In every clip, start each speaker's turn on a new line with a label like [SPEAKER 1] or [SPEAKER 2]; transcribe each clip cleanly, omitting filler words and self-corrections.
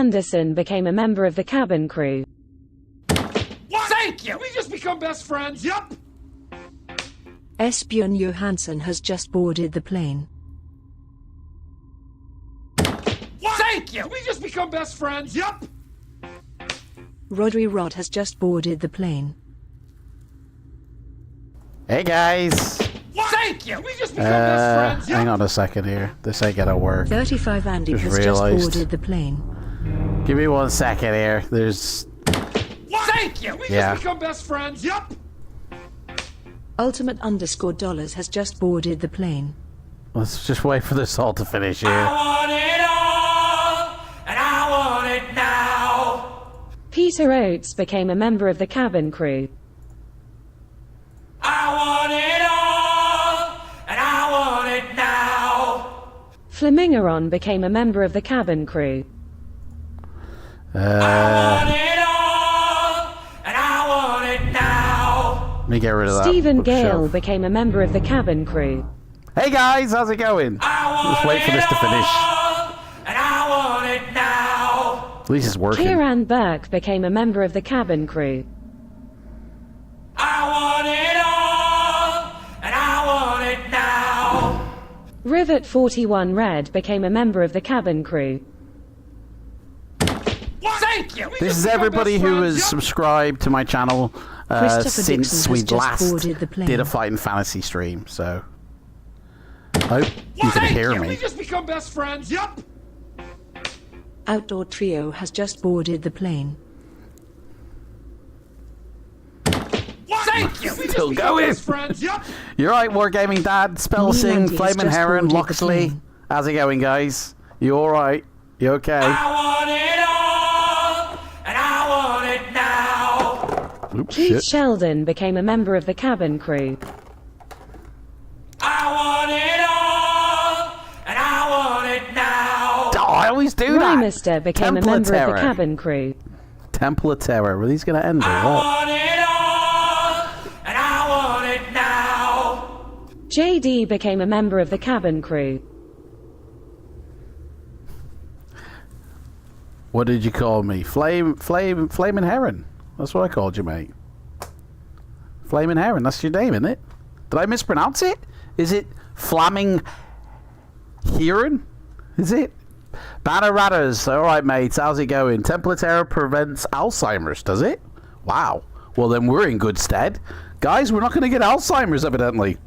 [SPEAKER 1] Anderson became a member of the cabin crew.
[SPEAKER 2] What? Thank you! We just become best friends, yup!
[SPEAKER 3] Esbjørn Johansson has just boarded the plane.
[SPEAKER 2] What? Thank you! We just become best friends, yup!
[SPEAKER 3] Rodri Rod has just boarded the plane.
[SPEAKER 4] Hey guys!
[SPEAKER 2] What? Thank you! We just become best friends, yup!
[SPEAKER 4] Hang on a second here. This ain't gonna work.
[SPEAKER 3] 35 Andy
[SPEAKER 4] Just
[SPEAKER 3] has
[SPEAKER 4] realized.
[SPEAKER 3] just boarded the plane.
[SPEAKER 4] Give me 1 second here. There's...
[SPEAKER 2] What? Thank you! We just become best friends, yup!
[SPEAKER 3] Ultimate_dollars has just boarded the plane.
[SPEAKER 4] Let's just wait for this all to finish here.
[SPEAKER 2] I want it all, and I want it now.
[SPEAKER 1] Peter Oates became a member of the cabin crew.
[SPEAKER 2] I want it all, and I want it now.
[SPEAKER 1] Flamingeron became a member of the cabin crew.
[SPEAKER 2] I want it all, and I want it now.
[SPEAKER 4] Let me get rid of that.
[SPEAKER 1] Stephen Gale
[SPEAKER 4] bookshelf.
[SPEAKER 1] became a member of the cabin crew.
[SPEAKER 4] Hey guys, how's it going? Let's wait for this to finish.
[SPEAKER 2] And I want it now.
[SPEAKER 4] At least it's working.
[SPEAKER 1] Kieran Burke became a member of the cabin crew.
[SPEAKER 2] I want it all, and I want it now.
[SPEAKER 1] Rivet 41 Red became a member of the cabin crew.
[SPEAKER 2] Thank you.
[SPEAKER 4] This is everybody who has subscribed to my channel
[SPEAKER 3] Christopher Dixon
[SPEAKER 4] since
[SPEAKER 3] has
[SPEAKER 4] we
[SPEAKER 3] just
[SPEAKER 4] last
[SPEAKER 3] boarded the plane.
[SPEAKER 4] did a Fighting Fantasy stream, so... I hope you can hear me.
[SPEAKER 2] We just become best friends, yup.
[SPEAKER 3] Outdoor Trio has just boarded the plane.
[SPEAKER 2] Thank you. We
[SPEAKER 4] Still
[SPEAKER 2] just become
[SPEAKER 4] going.
[SPEAKER 2] best friends, yup.
[SPEAKER 4] You're right, Wargaming Dad, Spellsing,
[SPEAKER 3] Andy has
[SPEAKER 4] Flaming
[SPEAKER 3] just
[SPEAKER 4] Heron,
[SPEAKER 3] boarded the
[SPEAKER 4] Loxley.
[SPEAKER 3] plane.
[SPEAKER 4] How's it going, guys? You alright? You okay?
[SPEAKER 2] I want it all, and I want it now.
[SPEAKER 4] Oops,
[SPEAKER 1] Keith
[SPEAKER 4] shit.
[SPEAKER 1] Sheldon became a member of the cabin crew.
[SPEAKER 2] I want it all, and I want it now.
[SPEAKER 4] Oh, I always do that.
[SPEAKER 1] Rymister became
[SPEAKER 4] Temple
[SPEAKER 1] a
[SPEAKER 4] of
[SPEAKER 1] member of
[SPEAKER 4] Terror.
[SPEAKER 1] the cabin crew.
[SPEAKER 4] Temple of Terror. Were these going to end or
[SPEAKER 2] I
[SPEAKER 4] what?
[SPEAKER 2] want it all, and I want it now.
[SPEAKER 1] JD became a member of the cabin crew.
[SPEAKER 4] What did you call me? Flaming Heron. That's what I called you, mate. Flaming Heron. That's your name, isn't it? Did I mispronounce it? Is it Flaming Heron? Is it? Banner Ratters. Alright, mates. How's it going? Temple of Terror prevents Alzheimer's, does it? Wow. Well, then we're in good stead. Guys, we're not going to get Alzheimer's, evidently.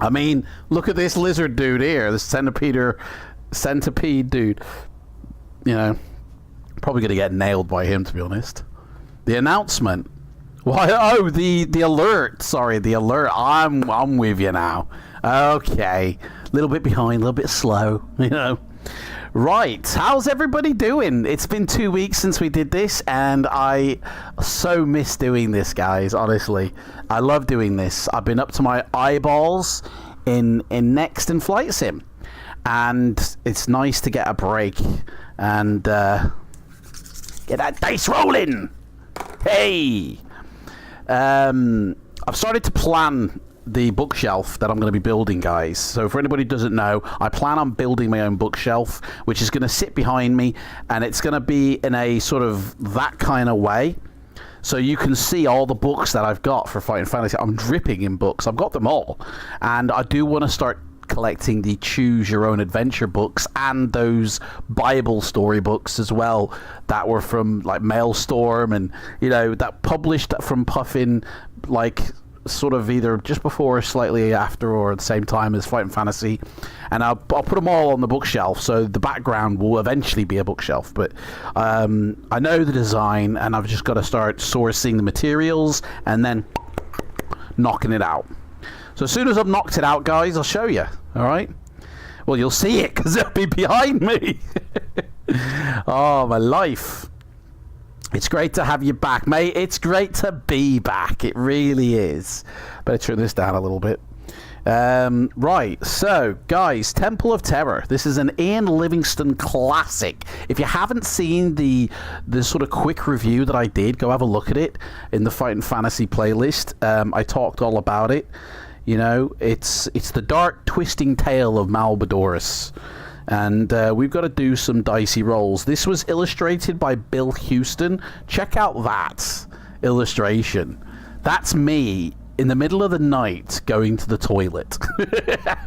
[SPEAKER 4] I mean, look at this lizard dude here. This centipede dude. You know, probably going to get nailed by him, to be honest. The announcement. Why? Oh, the alert. Sorry, the alert. I'm with you now. Okay, a little bit behind, a little bit slow. You know. Right. How's everybody doing? It's been 2 weeks since we did this, and I so miss doing this, guys. Honestly, I love doing this. I've been up to my eyeballs in Next and Flight Sim, and it's nice to get a break and get that dice rolling. Hey. I've started to plan the bookshelf that I'm going to be building, guys. So for anybody who doesn't know, I plan on building my own bookshelf, which is going to sit behind me, and it's going to be in a sort of that kind of way. So you can see all the books that I've got for Fighting Fantasy. I'm dripping in books. I've got them all. And I do want to start collecting the Choose Your Own Adventure books and those Bible story books as well that were from like Maelstrom and, you know, that published from Puffin, like sort of either just before or slightly after or at the same time as Fighting Fantasy. And I'll put them all on the bookshelf, so the background will eventually be a bookshelf. But I know the design, and I've just got to start sourcing the materials and then knocking it out. So as soon as I've knocked it out, guys, I'll show you. All right? Well, you'll see it because it'll be behind me. Oh, my life. It's great to have you back, mate. It's great to be back. It really is. Better turn this down a little bit. Right, so, guys, Temple of Terror. This is an Ian Livingstone classic. If you haven't seen the sort of quick review that I did, go have a look at it in the Fighting Fantasy playlist. I talked all about it. You know, it's the dark, twisting tale of Malbadorus. And we've got to do some dicey rolls. This was illustrated by Bill Houston. Check out that illustration. That's me in the middle of the night going to the toilet,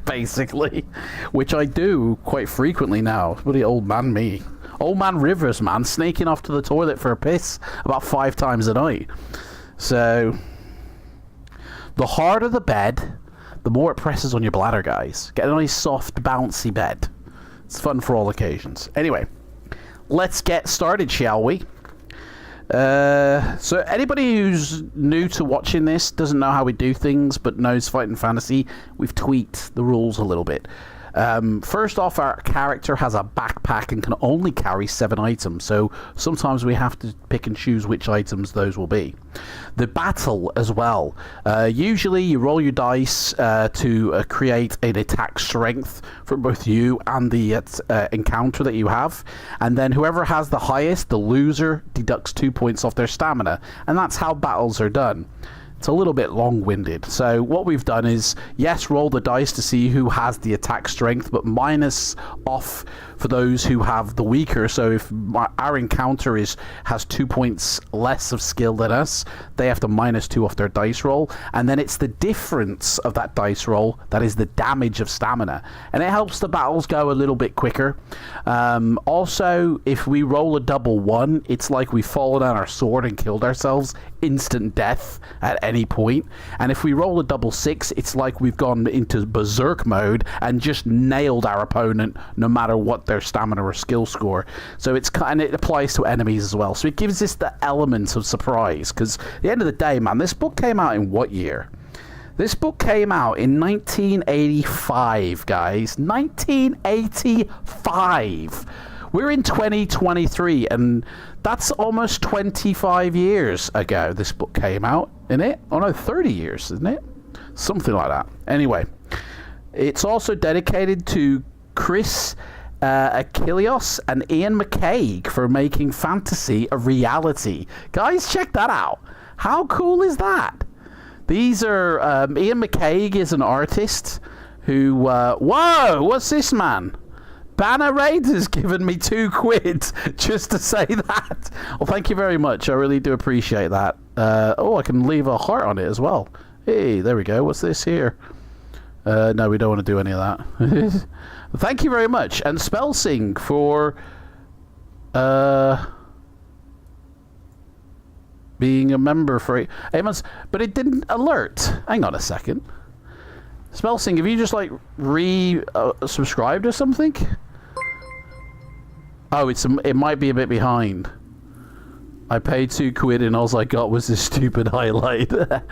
[SPEAKER 4] basically, which I do quite frequently now. Bloody old man me. Old man Rivers, man, sneaking off to the toilet for a piss about 5 times a night. So, the harder the bed, the more it presses on your bladder, guys. Get a nice, soft, bouncy bed. It's fun for all occasions. Anyway, let's get started, shall we? So anybody who's new to watching this, doesn't know how we do things, but knows Fighting Fantasy, we've tweaked the rules a little bit. First off, our character has a backpack and can only carry 7 items, so sometimes we have to pick and choose which items those will be. The battle as well. Usually you roll your dice to create an attack strength for both you and the encounter that you have, and then whoever has the highest, the loser, deducts 2 points off their stamina, and that's how battles are done. It's a little bit long-winded. So what we've done is, yes, roll the dice to see who has the attack strength, but minus off for those who have the weaker. So if our encounter has 2 points less of skill than us, they have to -2 off their dice roll. And then it's the difference of that dice roll that is the damage of stamina. And it helps the battles go a little bit quicker. Also, if we roll a double 1, it's like we've fallen on our sword and killed ourselves. Instant death at any point. And if we roll a double 6, it's like we've gone into berserk mode and just nailed our opponent no matter what their stamina or skill score. So it applies to enemies as well. So it gives us the element of surprise, because at the end of the day, man, this book came out in what year? This book came out in 1985, guys. 1985. We're in 2023, and that's almost 25 years ago this book came out, isn't it? Oh no, 30 years, isn't it? Something like that. Anyway, it's also dedicated to Chris Achilleos and Ian McCaig for making fantasy a reality. Guys, check that out. How cool is that? These are, Ian McCaig is an artist who, whoa, what's this, man? Banner Raid has given me £2 just to say that. Well, thank you very much. I really do appreciate that. Oh, I can leave a heart on it as well. Hey, there we go. What's this here? No, we don't want to do any of that. Thank you very much. And Spellsing for being a member for 8 months. But it didn't alert. Hang on a second. Spellsing, have you just like subscribed or something? Oh, it might be a bit behind. I paid £2 and all I got was this stupid highlight. Oh,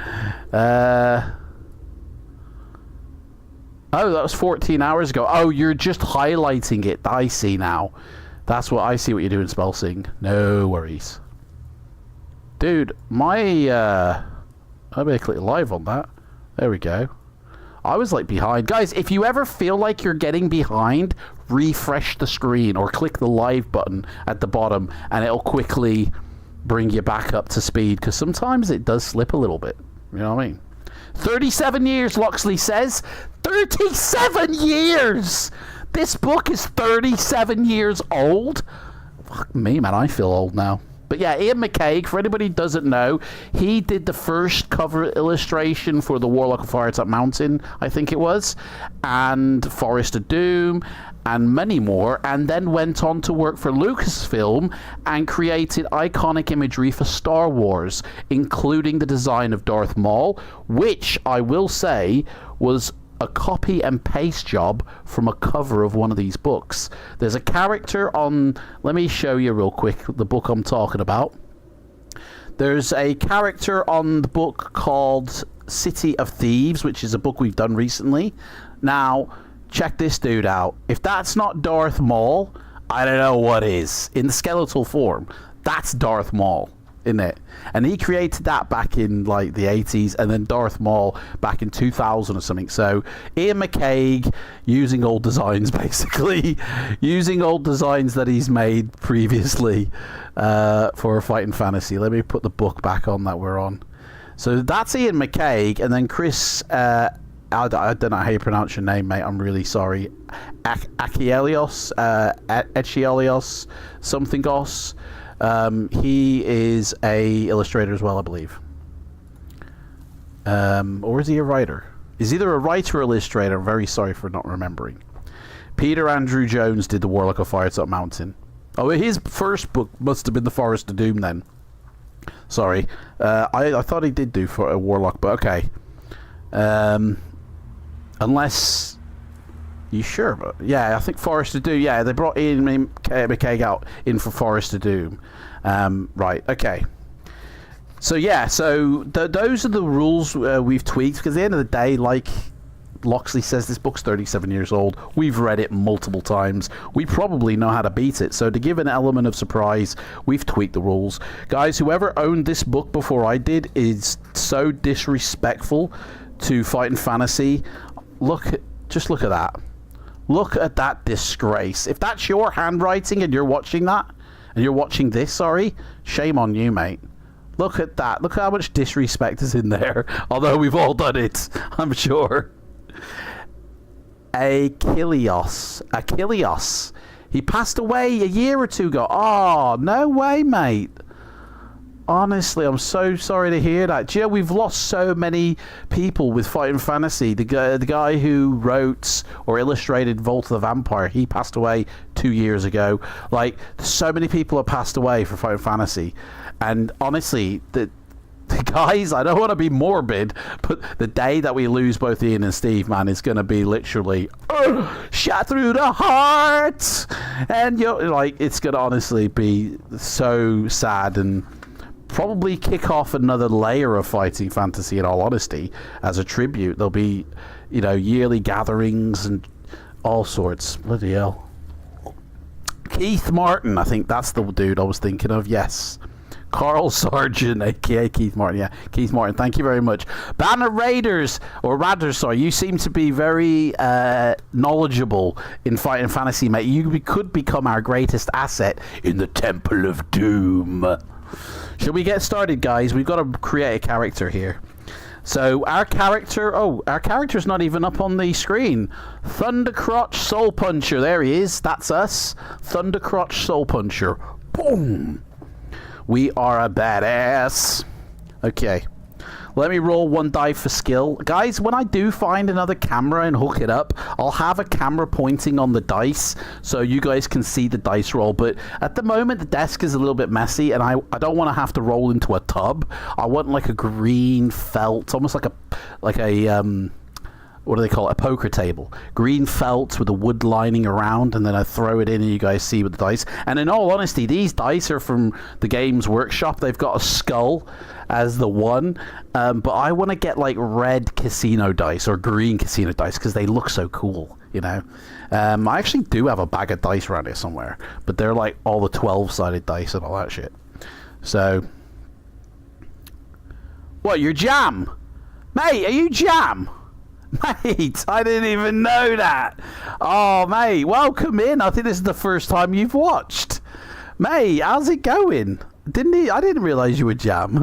[SPEAKER 4] that was 14 hours ago. Oh, you're just highlighting it. I see now. That's what I see what you're doing, Spellsing. No worries. Dude, I better click live on that. There we go. I was like behind. Guys, if you ever feel like you're getting behind, refresh the screen or click the live button at the bottom and it'll quickly bring you back up to speed, because sometimes it does slip a little bit. You know what I mean? 37 years, Loxley says. 37 years! This book is 37 years old? Fuck me, man. I feel old now. But yeah, Ian McCaig, for anybody who doesn't know, he did the first cover illustration for the Warlock of Firetop Mountain, I think it was, and Forest of Doom, and many more, and then went on to work for Lucasfilm and created iconic imagery for Star Wars, including the design of Darth Maul, which I will say was a copy and paste job from a cover of one of these books. There's a character on, let me show you real quick the book I'm talking about. There's a character on the book called City of Thieves, which is a book we've done recently. Now, check this dude out. If that's not Darth Maul, I don't know what is. In the skeletal form, that's Darth Maul, isn't it? And he created that back in like the 80s, and then Darth Maul back in 2000 or something. So Ian McCaig using old designs, basically using old designs that he's made previously for Fighting Fantasy. Let me put the book back on that we're on. So that's Ian McCaig, and then Chris I don't know how you pronounce your name, mate. I'm really sorry. Achilleos, Echelios, something else. He is a illustrator as well, I believe. Or is he a writer? He's either a writer or illustrator. I'm very sorry for not remembering. Peter Andrew Jones did The Warlock of Firetop Mountain. Oh, his first book must have been The Forest of Doom then. Sorry. I thought he did do for a Warlock, but okay. Unless... You sure? But yeah, I think Forest of Doom. Yeah, they brought Ian McCaig out in for Forest of Doom. Right, okay. So yeah, so those are the rules we've tweaked, because at the end of the day, like Loxley says, this book's 37 years old. We've read it multiple times. We probably know how to beat it. So to give an element of surprise, we've tweaked the rules. Guys, whoever owned this book before I did is so disrespectful to Fighting Fantasy. Just look at that. Look at that disgrace. If that's your handwriting and you're watching that, and you're watching this, sorry, shame on you, mate. Look at that. Look how much disrespect is in there. Although we've all done it, I'm sure. Achilleos. He passed away a year or two ago. Oh, no way, mate. Honestly, I'm so sorry to hear that. Do you know, we've lost so many people with Fighting Fantasy. The guy who wrote or illustrated Vault of the Vampire, he passed away 2 years ago. Like, so many people have passed away for Fighting Fantasy. And honestly, the guys, I don't want to be morbid, but the day that we lose both Ian and Steve, man, is going to be literally shot through the heart. And you're like, it's going to honestly be so sad, and probably kick off another layer of Fighting Fantasy, in all honesty, as a tribute. There'll be, you know, yearly gatherings and all sorts. Bloody hell. Keith Martin, I think that's the dude I was thinking of. Yes. Carl Sargent, aka Keith Martin. Yeah, Keith Martin, thank you very much. Banner Raiders, or rather, sorry, you seem to be very knowledgeable in Fighting Fantasy, mate. You could become our greatest asset in the Temple of Doom. Should we get started, guys? We've got to create a character here. So our character's not even up on the screen. Thundercrotch Soul Puncher. There he is. That's us. Thundercrotch Soul Puncher. Boom. We are a badass. Okay. Let me roll one die for skill. Guys, when I do find another camera and hook it up, I'll have a camera pointing on the dice so you guys can see the dice roll. But at the moment, the desk is a little bit messy, and I don't want to have to roll into a tub. I want like a green felt, almost like a what do they call it? A poker table. Green felt with a wood lining around, and then I throw it in and you guys see with the dice. And in all honesty, these dice are from the Games Workshop. They've got a skull as the one, but I want to get like red casino dice or green casino dice because they look so cool, you know. I actually do have a bag of dice around here somewhere, but they're like all the 12-sided dice and all that shit. So, what, you're Jam? Mate, are you Jam? Mate, I didn't even know that. Oh, mate, welcome in. I think this is the first time you've watched. Mate, how's it going? I didn't realise you were Jam.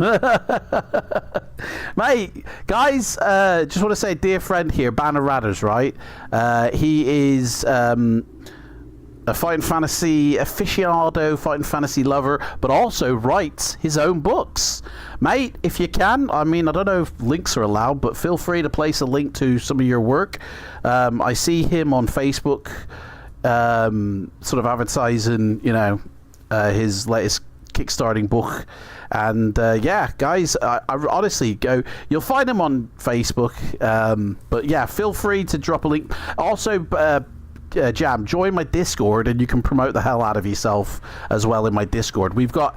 [SPEAKER 4] Mate, guys, just want to say, dear friend here, Banner Radders, right? He is a Fighting Fantasy aficionado, Fighting Fantasy lover, but also writes his own books. Mate, if you can, I mean, I don't know if links are allowed, but feel free to place a link to some of your work. I see him on Facebook sort of advertising, you know, his latest kickstarting book. And yeah, guys, I honestly go, you'll find him on Facebook. But yeah, feel free to drop a link. Also, Jam, join my Discord and you can promote the hell out of yourself as well in my Discord. For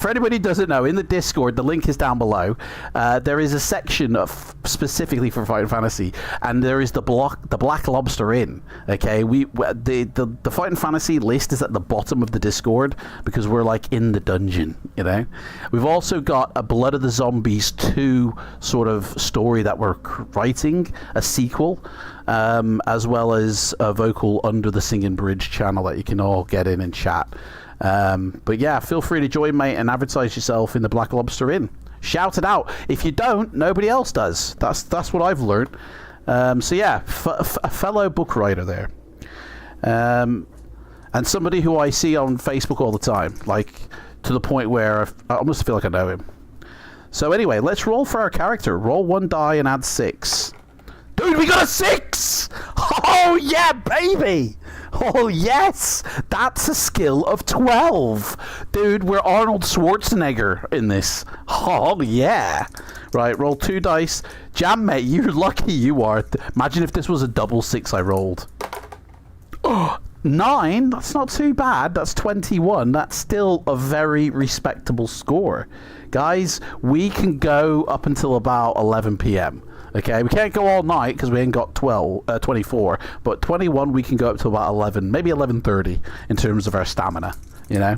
[SPEAKER 4] anybody who doesn't know, in the Discord, the link is down below. There is a section specifically for Fighting Fantasy, and there is the Black Lobster Inn. Okay, the Fighting Fantasy list is at the bottom of the Discord because we're like in the dungeon, you know. We've also got a Blood of the Zombies 2 sort of story that we're writing, a sequel. As well as a vocal Under the Singing Bridge channel that you can all get in and chat. But yeah, feel free to join, mate, and advertise yourself in the Black Lobster Inn. Shout it out. If you don't, nobody else does. That's what I've learned. So yeah, a fellow book writer there. And somebody who I see on Facebook all the time, like to the point where I almost feel like I know him. So anyway, let's roll for our character. Roll 1 die and add 6. Dude, we got a 6! Oh yeah, baby! Oh yes! That's a skill of 12! Dude, we're Arnold Schwarzenegger in this. Oh yeah! Right, roll 2 dice. Jam, mate, you're lucky you are. Imagine if this was a double 6 I rolled. Oh, 9? That's not too bad. That's 21. That's still a very respectable score. Guys, we can go up until about 11 p.m. Okay, we can't go all night because we ain't got 24, but 21 we can go up to about 11, maybe 11:30 in terms of our stamina, you know.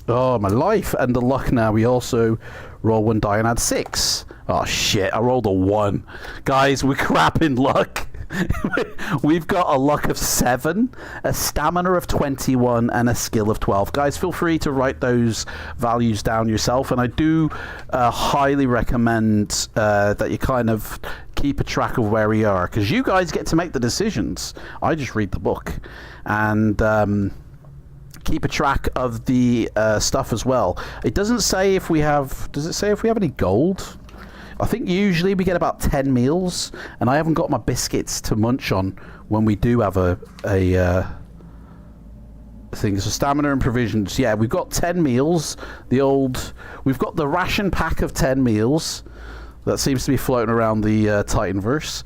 [SPEAKER 4] Oh, my life and the luck now. We also roll 1 die and add 6. Oh shit, I rolled a 1. Guys, we're crap in luck. We've got a luck of 7, a stamina of 21, and a skill of 12. Guys, feel free to write those values down yourself, and I do highly recommend that you kind of keep a track of where we are, because you guys get to make the decisions. I just read the book, and keep a track of the stuff as well. It doesn't say if we have... Does it say if we have any gold? I think usually we get about 10 meals, and I haven't got my biscuits to munch on when we do have a thing. So stamina and provisions. Yeah, we've got 10 meals. We've got the ration pack of 10 meals that seems to be floating around the Titanverse.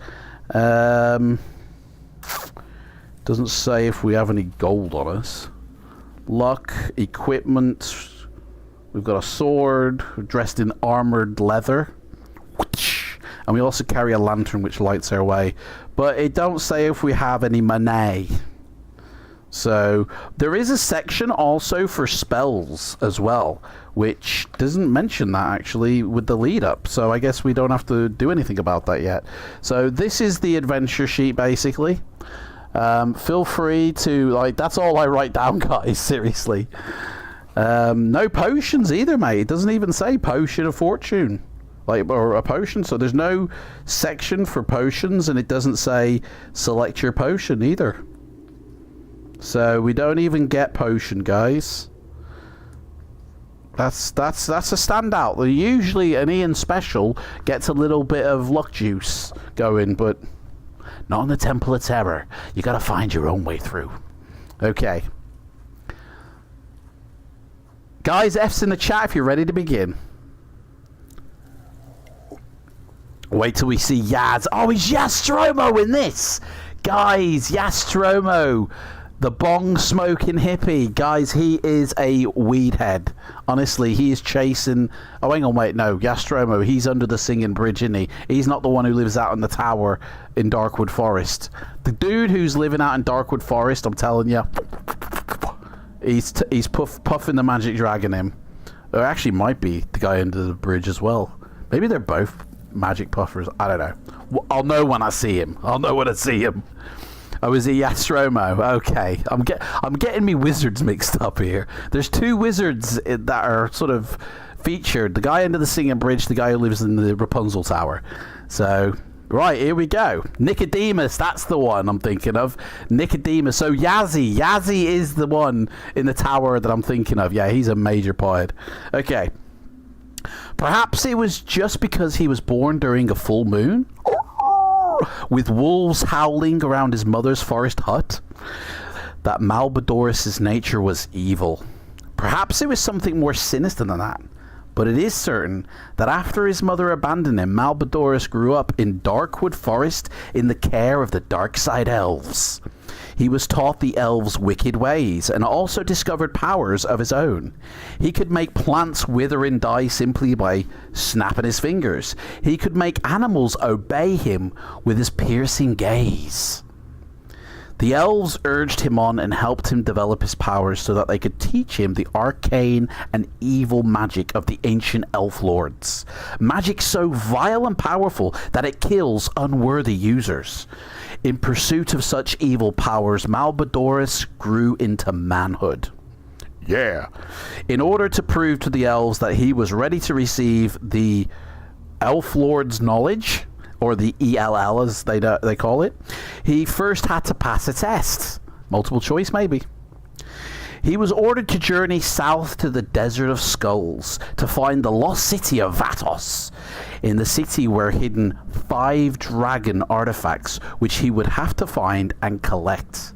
[SPEAKER 4] Doesn't say if we have any gold on us. Luck, equipment. We've got a sword. We're dressed in armored leather. And we also carry a lantern which lights our way, but it don't say if we have any money. So there is a section also for spells as well, which doesn't mention that actually with the lead up, so I guess we don't have to do anything about that yet. So this is the adventure sheet basically. Feel free to, like, that's all I write down, guys, seriously. No potions either, mate. It doesn't even say potion of fortune. Like, or a potion, so there's no section for potions, and it doesn't say select your potion either. So we don't even get potion, guys. That's a standout. Usually an Ian special gets a little bit of luck juice going, but not in the Temple of Terror. You gotta find your own way through. Okay. Guys, F's in the chat if you're ready to begin. Wait till we see Yaz. Oh, he's Yastromo in this! Guys, Yastromo, the bong-smoking hippie. Guys, he is a weed head. Honestly, he is chasing... Oh, hang on, wait, no. Yastromo, he's under the singing bridge, isn't he? He's not the one who lives out in the tower in Darkwood Forest. The dude who's living out in Darkwood Forest, I'm telling you, he's puffing the magic dragon in. Or actually might be the guy under the bridge as well. Maybe they're both magic puffers. I don't know. I'll know when I see him. Oh, is he Yastromo? Okay. I'm getting me wizards mixed up here. There's 2 wizards that are sort of featured. The guy under the singing bridge, the guy who lives in the Rapunzel Tower. So, right, here we go. Nicodemus, that's the one I'm thinking of. Nicodemus. So Yazzie. Yazzie is the one in the tower that I'm thinking of. Yeah, he's a major poet. Okay. Perhaps it was just because he was born during a full moon, with wolves howling around his mother's forest hut, that Malbadorus's nature was evil. Perhaps it was something more sinister than that, but it is certain that after his mother abandoned him, Malbadorus grew up in Darkwood Forest in the care of the Darkside Elves. He was taught the elves' wicked ways and also discovered powers of his own. He could make plants wither and die simply by snapping his fingers. He could make animals obey him with his piercing gaze. The elves urged him on and helped him develop his powers so that they could teach him the arcane and evil magic of the ancient elf lords. Magic so vile and powerful that it kills unworthy users. In pursuit of such evil powers, Malbadorus grew into manhood. Yeah. In order to prove to the elves that he was ready to receive the Elf Lord's knowledge, or the ELL as they call it, he first had to pass a test. Multiple choice, maybe. He was ordered to journey south to the Desert of Skulls to find the lost city of Vatos. In the city were hidden 5 dragon artifacts, which he would have to find and collect.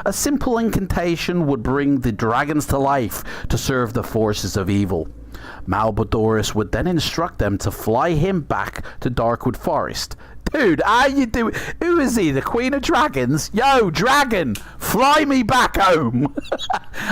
[SPEAKER 4] A simple incantation would bring the dragons to life to serve the forces of evil. Malbodoris would then instruct them to fly him back to Darkwood Forest. Dude, how you doing? Who is he? The Queen of Dragons? Yo, dragon, fly me back home.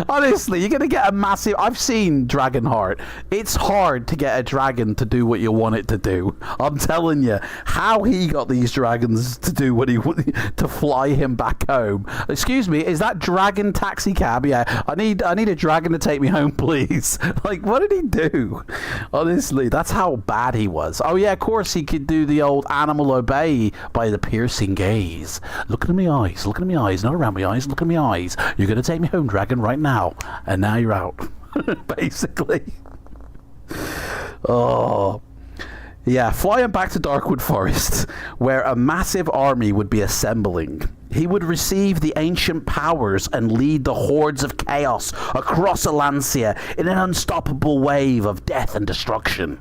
[SPEAKER 4] Honestly, you're going to get a massive... I've seen Dragonheart. It's hard to get a dragon to do what you want it to do. I'm telling you, how he got these dragons to do what he wanted, to fly him back home. Excuse me, is that dragon taxi cab? Yeah, I need a dragon to take me home, please. Like, what did he do? Honestly, that's how bad he was. Oh yeah, of course he could do the old animal obey by the piercing gaze. Look at my eyes, look at my eyes, not around my eyes, look at my eyes. You're going to take me home, dragon, right now. And now you're out. Basically. Oh. Yeah, flying back to Darkwood Forest, where a massive army would be assembling. He would receive the ancient powers and lead the hordes of chaos across Alancia in an unstoppable wave of death and destruction.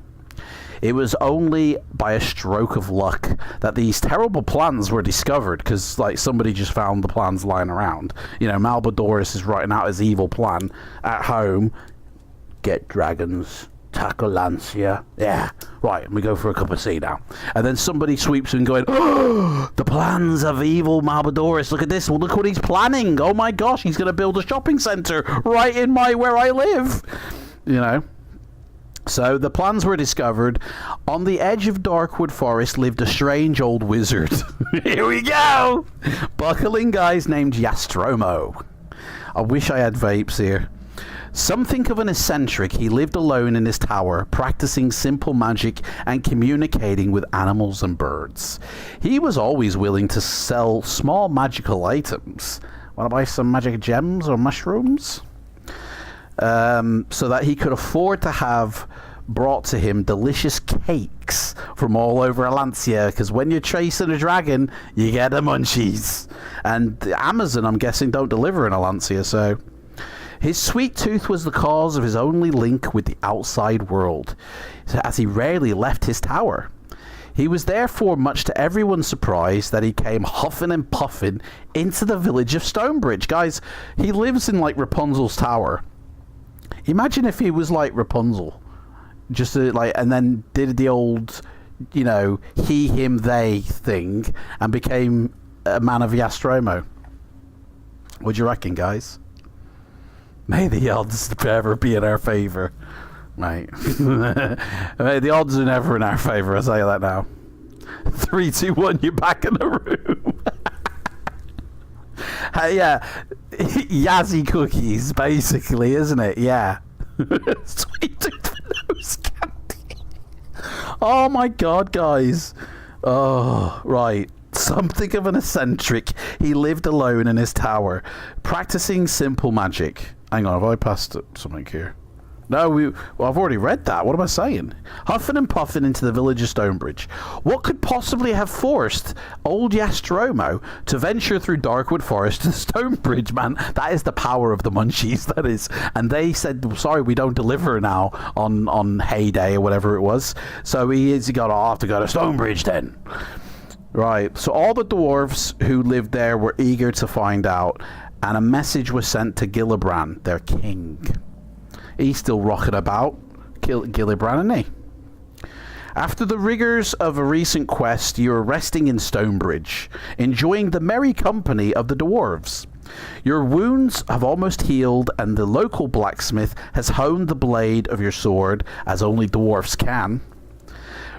[SPEAKER 4] It was only by a stroke of luck that these terrible plans were discovered, because like somebody just found the plans lying around. You know, Malbodoris is writing out his evil plan at home. Get dragons, tackle Lancia. Yeah, right, we go for a cup of tea now. And then somebody sweeps in going, oh, the plans of evil Malbodoris. Look at this, well, look what he's planning. Oh my gosh, he's going to build a shopping centre right in where I live. You know. So the plans were discovered. On the edge of Darkwood Forest lived a strange old wizard. Here we go! Buckling guys named Yastromo. I wish I had vapes here. Something of an eccentric, he lived alone in his tower, practicing simple magic and communicating with animals and birds. He was always willing to sell small magical items. Want to buy some magic gems or mushrooms? So that he could afford to have brought to him delicious cakes from all over Alancia, because when you're chasing a dragon, you get the munchies. And Amazon, I'm guessing, don't deliver in Alancia, so... His sweet tooth was the cause of his only link with the outside world, as he rarely left his tower. He was therefore, much to everyone's surprise, that he came huffing and puffing into the village of Stonebridge. Guys, he lives in, like, Rapunzel's tower. Imagine if he was like Rapunzel, just and then did the old, you know, he, him, they thing, and became a man of Yastromo. What do you reckon, guys? May the odds ever be in our favour, right? The odds are never in our favour. I'll tell you that now. 3, 2, 1. You're back in the room. Yeah, Yazzie cookies, basically, isn't it? Yeah. Sweet tooth nose candy. Oh my god, guys. Oh, right. Something of an eccentric. He lived alone in his tower, practicing simple magic. Hang on, have I passed something here? No, I've already read that. What am I saying? Huffing and puffing into the village of Stonebridge. What could possibly have forced old Yastromo to venture through Darkwood Forest to Stonebridge, man? That is the power of the munchies, that is. And they said, sorry, we don't deliver now on Hay Day or whatever it was. So he got off to go to Stonebridge then. Right, so all the dwarves who lived there were eager to find out, and a message was sent to Gillibrand, their king. He's still rocking about, Gillibrand, isn't he? After the rigours of a recent quest, you are resting in Stonebridge, enjoying the merry company of the dwarves. Your wounds have almost healed, and the local blacksmith has honed the blade of your sword, as only dwarves can.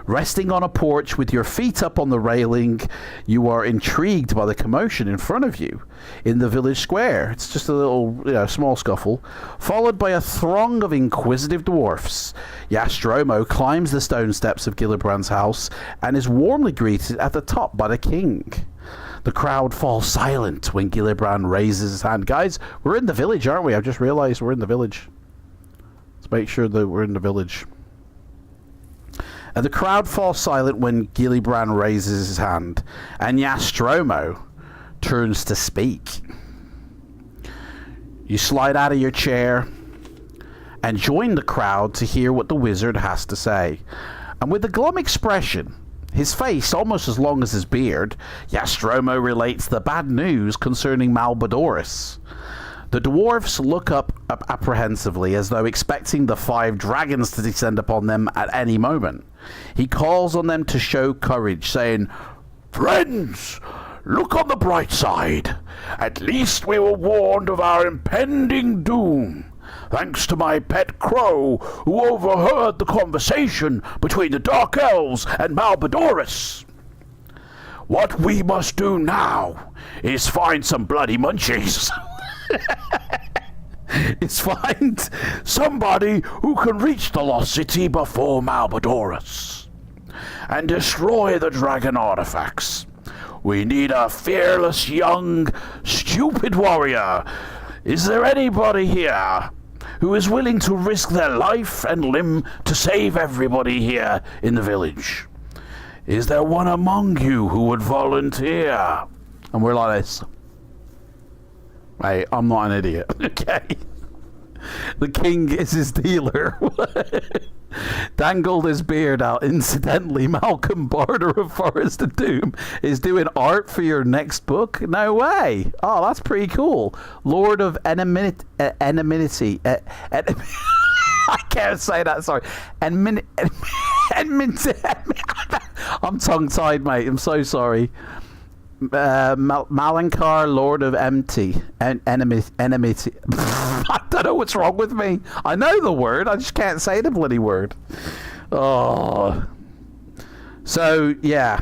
[SPEAKER 4] Resting on a porch with your feet up on the railing, you are intrigued by the commotion in front of you in the village square. It's just a little, small scuffle, followed by a throng of inquisitive dwarfs. Yastromo climbs the stone steps of Gillibrand's house and is warmly greeted at the top by the king. The crowd falls silent when Gillibrand raises his hand. Guys, we're in the village, aren't we? I've just realised we're in the village. to make sure that we're in the village. And the crowd falls silent when Gillibrand raises his hand, and Nostromo turns to speak. You slide out of your chair and join the crowd to hear what the wizard has to say. And with a glum expression, his face almost as long as his beard, Nostromo relates the bad news concerning Malbadorus. The dwarfs look up apprehensively, as though expecting the 5 dragons to descend upon them at any moment. He calls on them to show courage, saying, "Friends, look on the bright side. At least we were warned of our impending doom, thanks to my pet crow, who overheard the conversation between the Dark Elves and Malbadorus. What we must do now is find some bloody munchies." Is find somebody who can reach the lost city before Malbadorus and destroy the dragon artifacts. We need a fearless, young, stupid warrior. Is there anybody here who is willing to risk their life and limb to save everybody here in the village? Is there one among you who would volunteer? And we're like this. Hey, I'm not an idiot, okay? The king is his dealer. Dangled his beard out. Incidentally, Malcolm Barter of Forest of Doom is doing art for your next book? No way. Oh, that's pretty cool. Lord of Enmity. I can't say that, sorry. I'm tongue-tied, mate. I'm so sorry. Malankar, Lord of Enmity. I don't know what's wrong with me. I know the word, I just can't say the bloody word. Oh. So, yeah.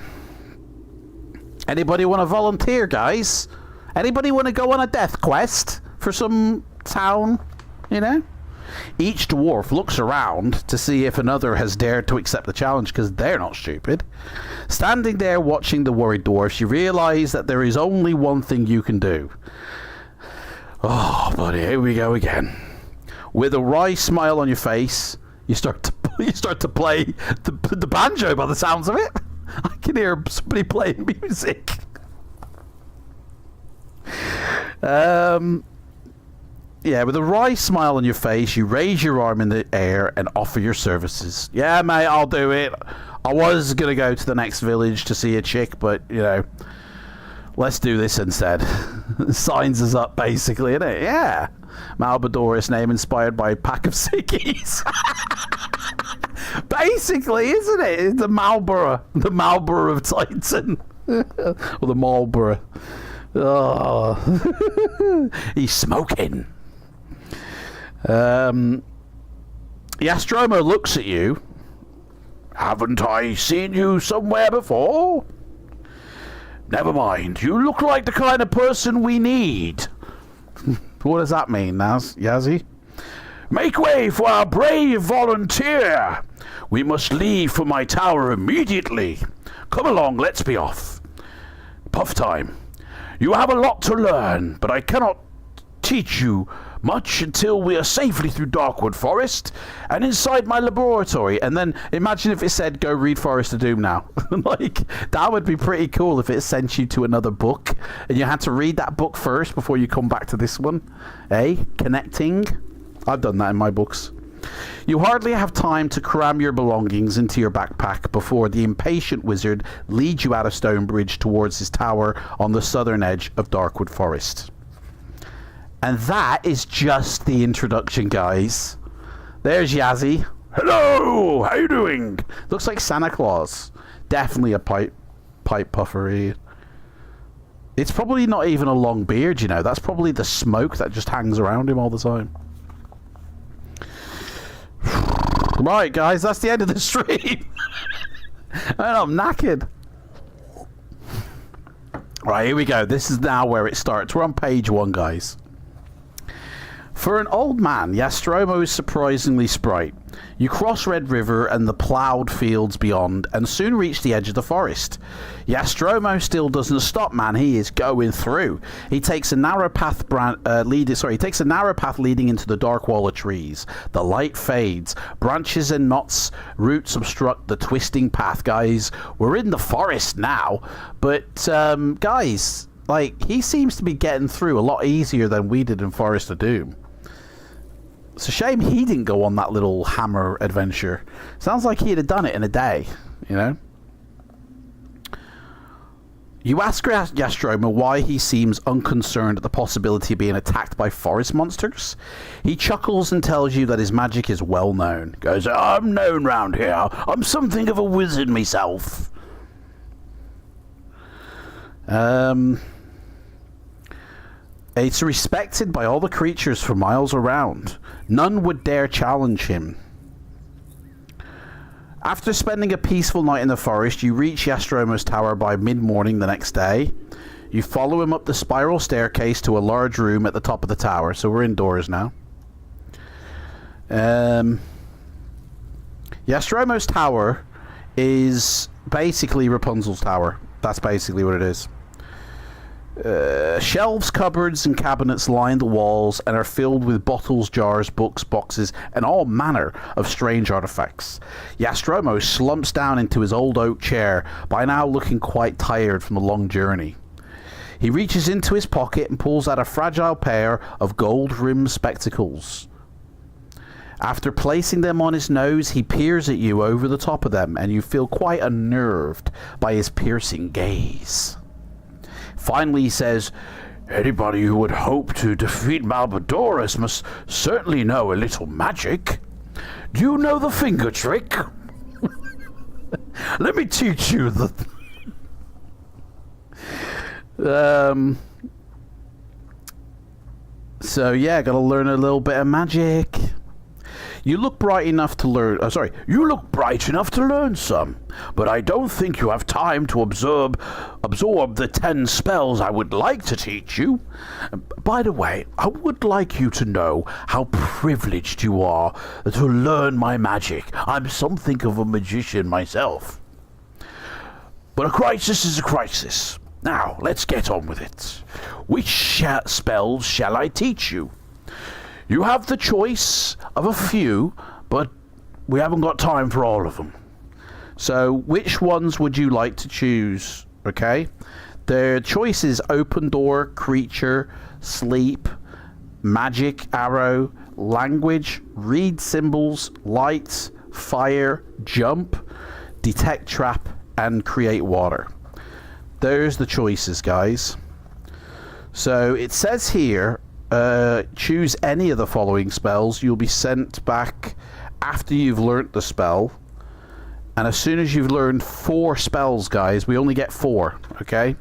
[SPEAKER 4] Anybody want to volunteer, guys? Anybody want to go on a death quest for some town? You know? Each dwarf looks around to see if another has dared to accept the challenge, because they're not stupid. Standing there watching the worried dwarfs, you realise that there is only one thing you can do. Oh, buddy, here we go again. With a wry smile on your face, you start to play the banjo by the sounds of it. I can hear somebody playing music. Yeah, with a wry smile on your face, you raise your arm in the air and offer your services. Yeah, mate, I'll do it. I was going to go to the next village to see a chick, but, you know, let's do this instead. Signs us up, basically, innit? Yeah. Malbadorus name inspired by a pack of sickies. Basically, isn't it? It's the Marlborough of Titan. Or the Marlborough. Oh. He's smoking. Nostromo looks at you. Haven't I seen you somewhere before? Never mind. You look like the kind of person we need. What does that mean, Yazzie? Make way for our brave volunteer. We must leave for my tower immediately. Come along, let's be off. Puff time. You have a lot to learn, but I cannot teach you much until we are safely through Darkwood Forest and inside my laboratory. And then imagine if it said, go read Forest of Doom now. Like, that would be pretty cool if it sent you to another book and you had to read that book first before you come back to this one. Connecting. I've done that in my books. You hardly have time to cram your belongings into your backpack before the impatient wizard leads you out of Stonebridge towards his tower on the southern edge of Darkwood Forest. And that is just the introduction, guys. There's Yazzie. Hello! How you doing? Looks like Santa Claus. Definitely a pipe puffery. It's probably not even a long beard, you know. That's probably the smoke that just hangs around him all the time. Right, guys, that's the end of the stream. And I'm knackered. Right, here we go. This is now where it starts. We're on page 1, guys. For an old man, Nostromo is surprisingly sprite. You cross Red River and the ploughed fields beyond, and soon reach the edge of the forest. Nostromo still doesn't stop, man. He is going through. He takes a narrow path leading into the dark wall of trees. The light fades. Branches and knots, roots obstruct the twisting path, guys. We're in the forest now, but guys, like, he seems to be getting through a lot easier than we did in Forest of Doom. It's a shame he didn't go on that little hammer adventure. Sounds like he'd have done it in a day, you know? You ask Nostromo why he seems unconcerned at the possibility of being attacked by forest monsters. He chuckles and tells you that his magic is well known. Goes, I'm known round here. I'm something of a wizard myself. It's respected by all the creatures for miles around. None would dare challenge him. After spending a peaceful night in the forest, you reach Nostromo's tower by mid-morning the next day. You follow him up the spiral staircase to a large room at the top of the tower. So we're indoors now. Nostromo's tower is basically Rapunzel's tower. That's basically what it is. Shelves, cupboards and cabinets line the walls and are filled with bottles, jars, books, boxes and all manner of strange artifacts. Nostromo slumps down into his old oak chair, by now looking quite tired from the long journey. He reaches into his pocket and pulls out a fragile pair of gold-rimmed spectacles. After placing them on his nose, he peers at you over the top of them, and you feel quite unnerved by his piercing gaze. Finally, he says, anybody who would hope to defeat Malbadorus must certainly know a little magic. Do you know the finger trick? Let me teach you the... So, yeah, gotta learn a little bit of magic. You look bright enough to learn... you look bright enough to learn some, but I don't think you have time to absorb the 10 spells I would like to teach you. By the way, I would like you to know how privileged you are to learn my magic. I'm something of a magician myself. But a crisis is a crisis. Now, let's get on with it. Which spells shall I teach you? You have the choice of a few, but we haven't got time for all of them. So, which ones would you like to choose? Okay? The choice is open door, creature, sleep, magic, arrow, language, read symbols, light, fire, jump, detect trap, and create water. There's the choices, guys. So, it says here... choose any of the following spells. You'll be sent back after you've learnt the spell, and as soon as you've learned 4 spells, guys, we only get 4, okay?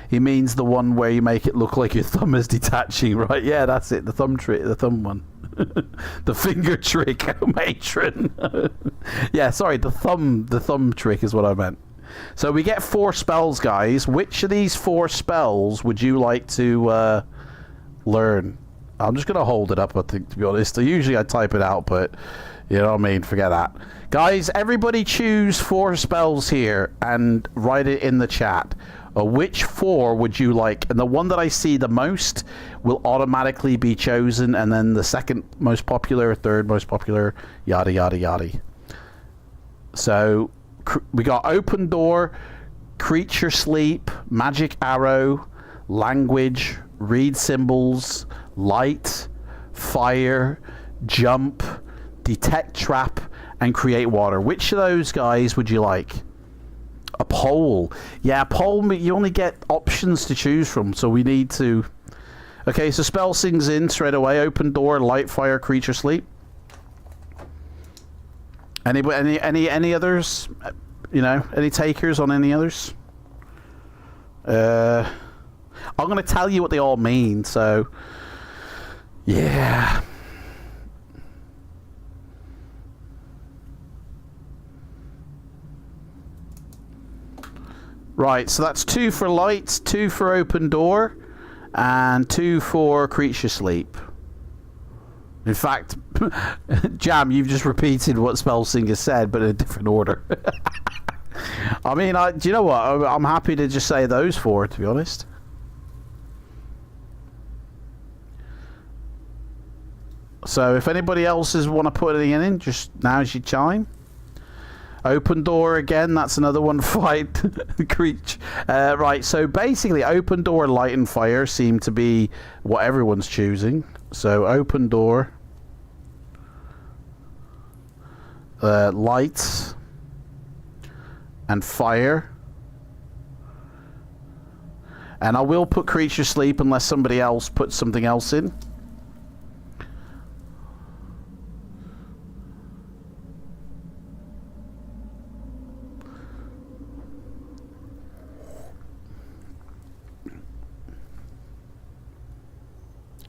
[SPEAKER 4] He means the one where you make it look like your thumb is detaching, right? Yeah, that's it, the thumb trick, the thumb one. The finger trick, matron. Yeah, sorry, the thumb trick is what I meant. So we get 4 spells, guys. Which of these 4 spells would you like to learn? I'm just gonna hold it up, I think, to be honest. Usually I type it out, but you know what I mean, forget that. Guys, everybody choose 4 spells here and write it in the chat. Which 4 would you like? And the one that I see the most will automatically be chosen, and then the second most popular, third most popular, yada yada yada. So we got open door, creature sleep, magic arrow, language, read symbols, light, fire, jump, detect trap, and create water. Which of those guys would you like? A poll. Yeah, a poll, you only get options to choose from, so we need to... Okay, so spell sings in straight away. Open door, light, fire, creature, sleep. Any others? You know, any takers on any others? I'm going to tell you what they all mean, so... Yeah. Right, so that's 2 for light, 2 for open door, and 2 for creature sleep. In fact, Jam, you've just repeated what Spellsinger said, but in a different order. I mean, do you know what? I'm happy to just say those four, to be honest. So if anybody else want to put anything in, just now's your time. Open door again, that's another one. Fight creature. Right, so basically open door, light and fire seem to be what everyone's choosing. So open door, light and fire. And I will put creature sleep unless somebody else puts something else in.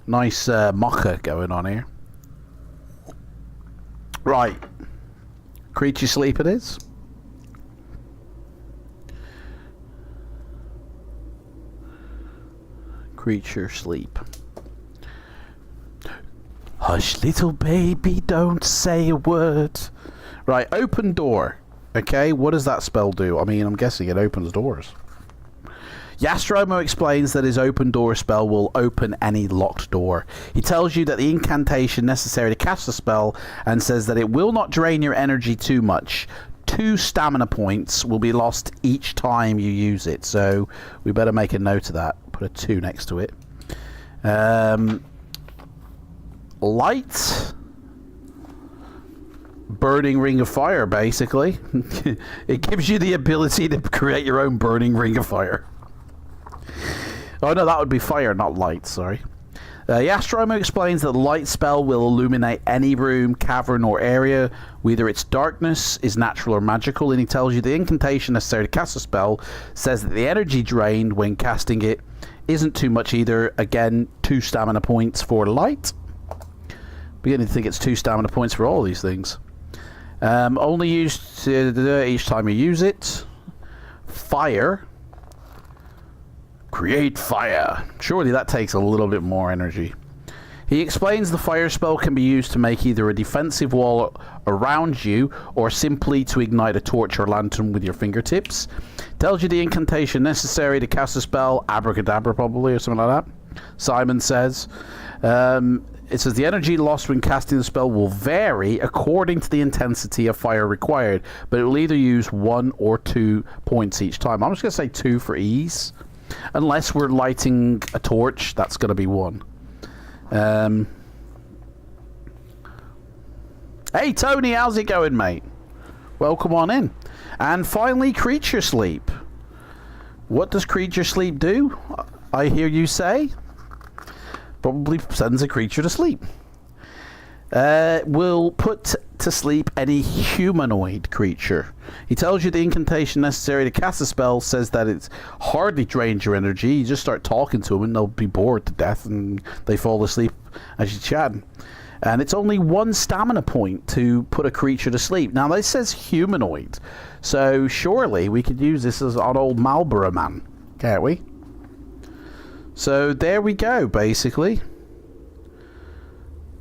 [SPEAKER 4] Nice mocha going on here. Right. Creature sleep it is. Creature sleep. Hush, little baby, don't say a word. Right, open door. Okay, what does that spell do? I mean, I'm guessing it opens doors. Yastromo explains that his open door spell will open any locked door. He tells you that the incantation necessary to cast the spell and says that it will not drain your energy too much. 2 stamina points will be lost each time you use it, so we better make a note of that. Put a 2 next to it. Light. Burning ring of fire, basically. It gives you the ability to create your own burning ring of fire. Oh no, that would be fire, not light, sorry. Yastromo explains that the light spell will illuminate any room, cavern or area, whether its darkness is natural or magical, and he tells you the incantation necessary to cast a spell says that the energy drained when casting it isn't too much either. Again, 2 stamina points for light. Beginning to think it's 2 stamina points for all these things. Only used each time you use it. Fire. Create fire. Surely that takes a little bit more energy. He explains the fire spell can be used to make either a defensive wall around you or simply to ignite a torch or lantern with your fingertips. Tells you the incantation necessary to cast a spell, abracadabra probably or something like that. Simon says. It says the energy lost when casting the spell will vary according to the intensity of fire required, but it will either use 1 or 2 points each time. I'm just going to say 2 for ease. Unless we're lighting a torch, that's going to be 1. Hey Tony, how's it going, mate? Welcome on in. And finally, creature sleep. What does creature sleep do? I hear you say. Probably sends a creature to sleep. Will put to sleep any humanoid creature. He tells you the incantation necessary to cast a spell says that it hardly drains your energy. You just start talking to them and they'll be bored to death and they fall asleep as you chat. And it's only 1 stamina point to put a creature to sleep. Now this says humanoid, so surely we could use this as an old Marlboro man, can't we? So there we go, basically.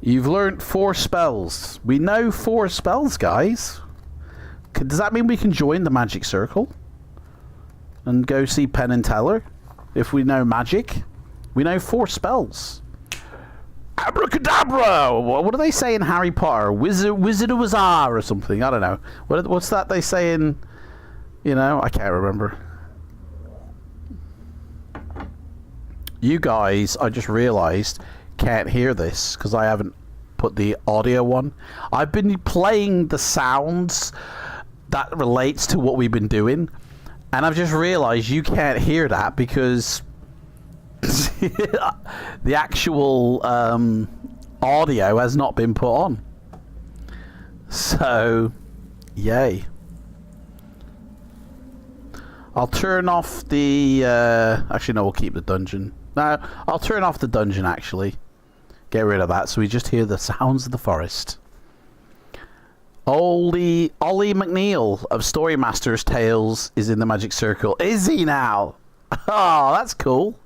[SPEAKER 4] You've learnt 4 spells. We know 4 spells, guys. Does that mean we can join the magic circle? And go see Penn and Teller? If we know magic? We know 4 spells. Abracadabra! What do they say in Harry Potter? Wizard of Azar or something? I don't know. What's that they say in... You know, I can't remember. You guys, I just realised, can't hear this because I haven't put the audio on. I've been playing the sounds that relates to what we've been doing, and I've just realised you can't hear that because the actual audio has not been put on. So, yay. I'll turn off the... actually, no, we'll keep the dungeon. No, I'll turn off the dungeon, actually. Get rid of that so we just hear the sounds of the forest. Ollie McNeil of Storymaster's Tales is in the Magic Circle. Is he now? Oh, that's cool.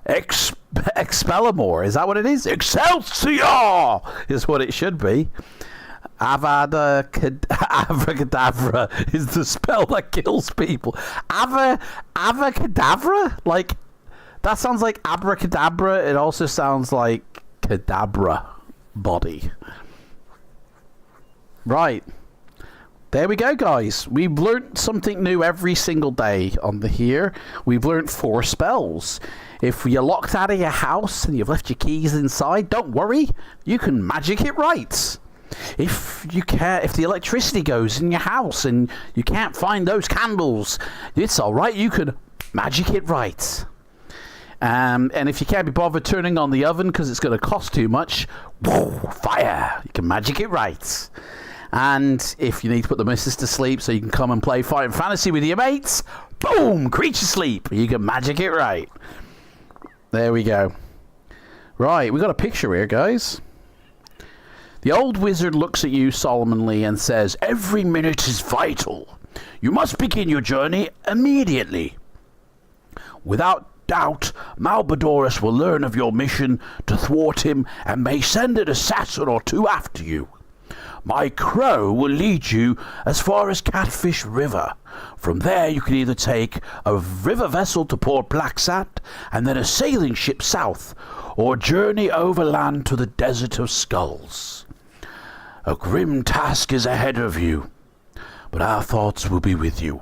[SPEAKER 4] Expellamore. Is that what it is? Excelsior is what it should be. Abracadabra is the spell that kills people. Avacadabra? Like, that sounds like abracadabra. It also sounds like cadabra body. Right. There we go, guys. We've learnt something new every single day on the here. We've learnt 4 spells. If you're locked out of your house and you've left your keys inside, don't worry. You can magic it right. If the electricity goes in your house and you can't find those candles, it's all right. You can magic it right. And if you can't be bothered turning on the oven because it's going to cost too much, fire. You can magic it right. And if you need to put the missus to sleep so you can come and play Fighting Fantasy with your mates, boom, creature sleep. You can magic it right. There we go. Right, we got a picture here, guys. The old wizard looks at you solemnly and says, "Every minute is vital. You must begin your journey immediately. Without doubt, Malbadorus will learn of your mission to thwart him and may send an assassin or 2 after you. My crow will lead you as far as Catfish River. From there you can either take a river vessel to Port Blacksand and then a sailing ship south, or journey overland to the Desert of Skulls. A grim task is ahead of you, but our thoughts will be with you."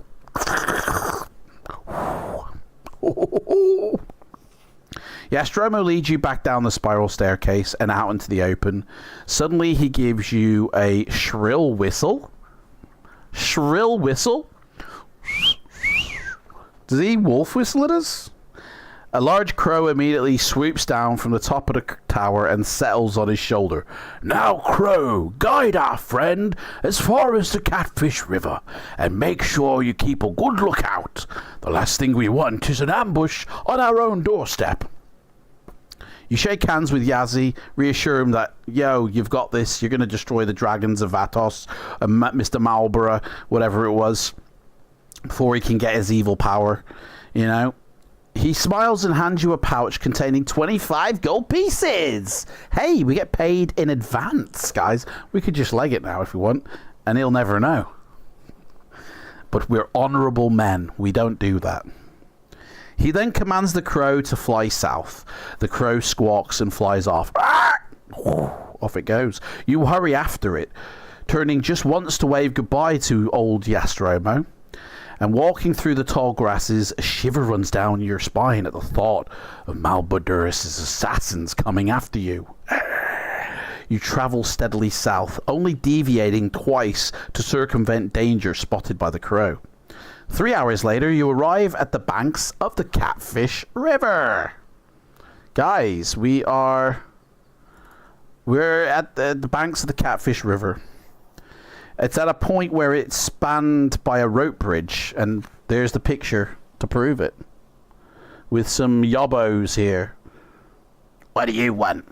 [SPEAKER 4] Nostromo leads you back down the spiral staircase and out into the open. Suddenly he gives you a shrill whistle. Shrill whistle? Does he wolf whistle at us? A large crow immediately swoops down from the top of the tower and settles on his shoulder. "Now, Crow, guide our friend as far as the Catfish River, and make sure you keep a good lookout. The last thing we want is an ambush on our own doorstep." You shake hands with Yazzie, reassure him that, yo, you've got this, you're going to destroy the dragons of Vatos, and Mr. Marlborough, whatever it was, before he can get his evil power, you know. He smiles and hands you a pouch containing 25 gold pieces. Hey, we get paid in advance, guys. We could just leg it now if we want, and he'll never know. But we're honourable men. We don't do that. He then commands the crow to fly south. The crow squawks and flies off. Off it goes. You hurry after it, turning just once to wave goodbye to old Nostromo. And walking through the tall grasses, a shiver runs down your spine at the thought of Malbadorus' assassins coming after you. You travel steadily south, only deviating twice to circumvent danger spotted by the crow. 3 hours later, you arrive at the banks of the Catfish River. Guys, we're at the banks of the Catfish River. It's at a point where it's spanned by a rope bridge, and there's the picture to prove it. With some yobbos here. What do you want?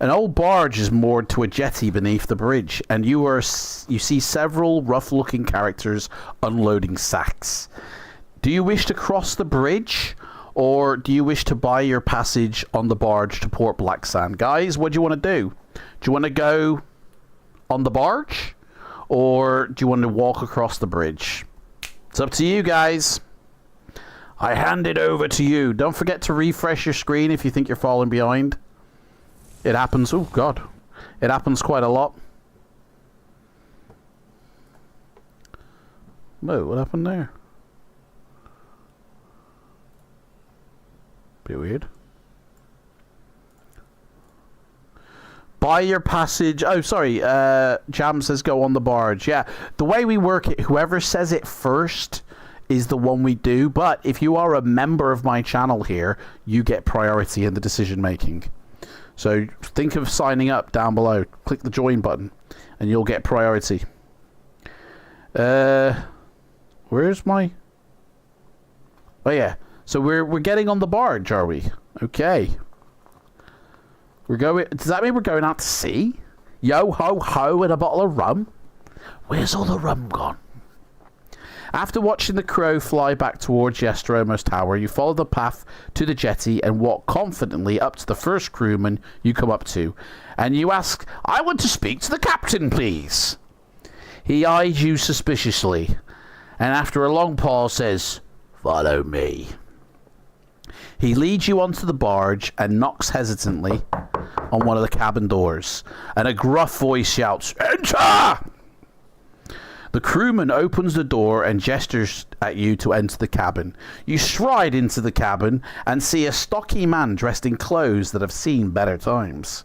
[SPEAKER 4] An old barge is moored to a jetty beneath the bridge, and you see several rough-looking characters unloading sacks. Do you wish to cross the bridge, or do you wish to buy your passage on the barge to Port Blacksand? Guys, what do you want to do? Do you want to go on the barge, or do you want to walk across the bridge? It's up to you, guys. I hand it over to you. Don't forget to refresh your screen if you think you're falling behind. It happens. Oh, God. It happens quite a lot. Whoa, what happened there? Bit weird. Buy your passage. Oh, sorry. Jam says go on the barge. Yeah. The way we work it, whoever says it first is the one we do. But if you are a member of my channel here, you get priority in the decision making. So think of signing up down below. Click the join button and you'll get priority. Where's my... Oh, yeah. So we're getting on the barge, are we? Okay. We're going... Does that mean we're going out to sea? Yo ho ho and a bottle of rum? Where's all the rum gone? After watching the crow fly back towards Yestromo's tower, you follow the path to the jetty and walk confidently up to the first crewman you come up to. And you ask, "I want to speak to the captain, please." He eyes you suspiciously, and after a long pause says, "Follow me." He leads you onto the barge and knocks hesitantly on one of the cabin doors, and a gruff voice shouts, "Enter!" The crewman opens the door and gestures at you to enter the cabin. You stride into the cabin and see a stocky man dressed in clothes that have seen better times.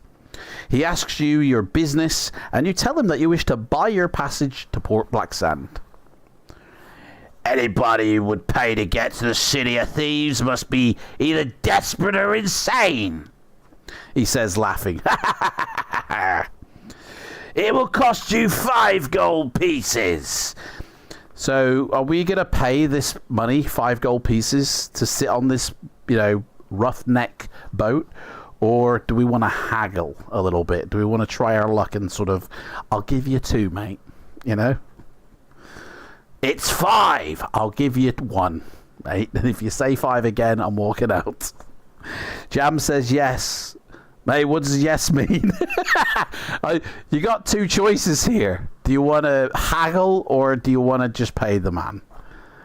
[SPEAKER 4] He asks you your business, and you tell him that you wish to buy your passage to Port Blacksand. "Anybody who would pay to get to the City of Thieves must be either desperate or insane," he says, laughing. "It will cost you 5 gold pieces." So, are we going to pay this money, 5 gold pieces, to sit on this, roughneck boat? Or do we want to haggle a little bit? Do we want to try our luck and sort of, "I'll give you 2, mate," "It's 5. I'll give you 1, mate. And if you say 5 again, I'm walking out." Jam says yes. Mate, what does yes mean? You got 2 choices here. Do you want to haggle or do you want to just pay the man?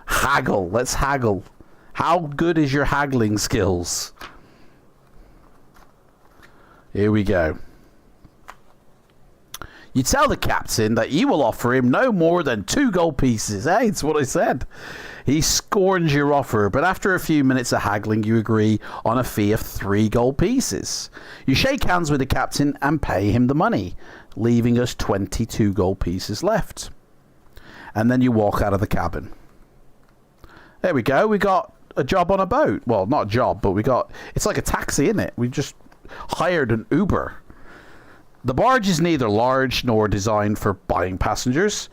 [SPEAKER 4] Haggle. Let's haggle. How good is your haggling skills? Here we go. You tell the captain that you will offer him no more than 2 gold pieces. Hey, it's what I said. He scorns your offer, but after a few minutes of haggling, you agree on a fee of 3 gold pieces. You shake hands with the captain and pay him the money, leaving us 22 gold pieces left. And then you walk out of the cabin. There we go. We got a job on a boat. Well, not a job, but it's like a taxi, isn't it? We just hired an Uber. The barge is neither large nor designed for buying passengers,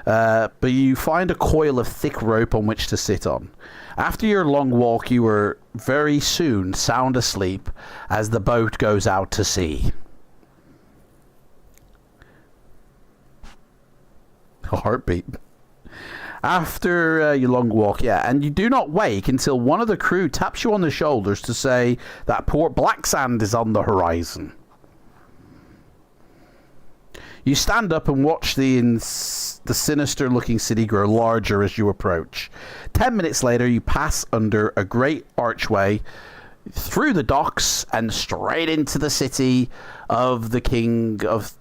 [SPEAKER 4] but you find a coil of thick rope on which to sit on. After your long walk, you are very soon sound asleep as the boat goes out to sea. A heartbeat. After your long walk, and you do not wake until one of the crew taps you on the shoulders to say that Port Blacksand is on the horizon. You stand up and watch the sinister-looking city grow larger as you approach. 10 minutes later, you pass under a great archway, through the docks, and straight into the city of the King of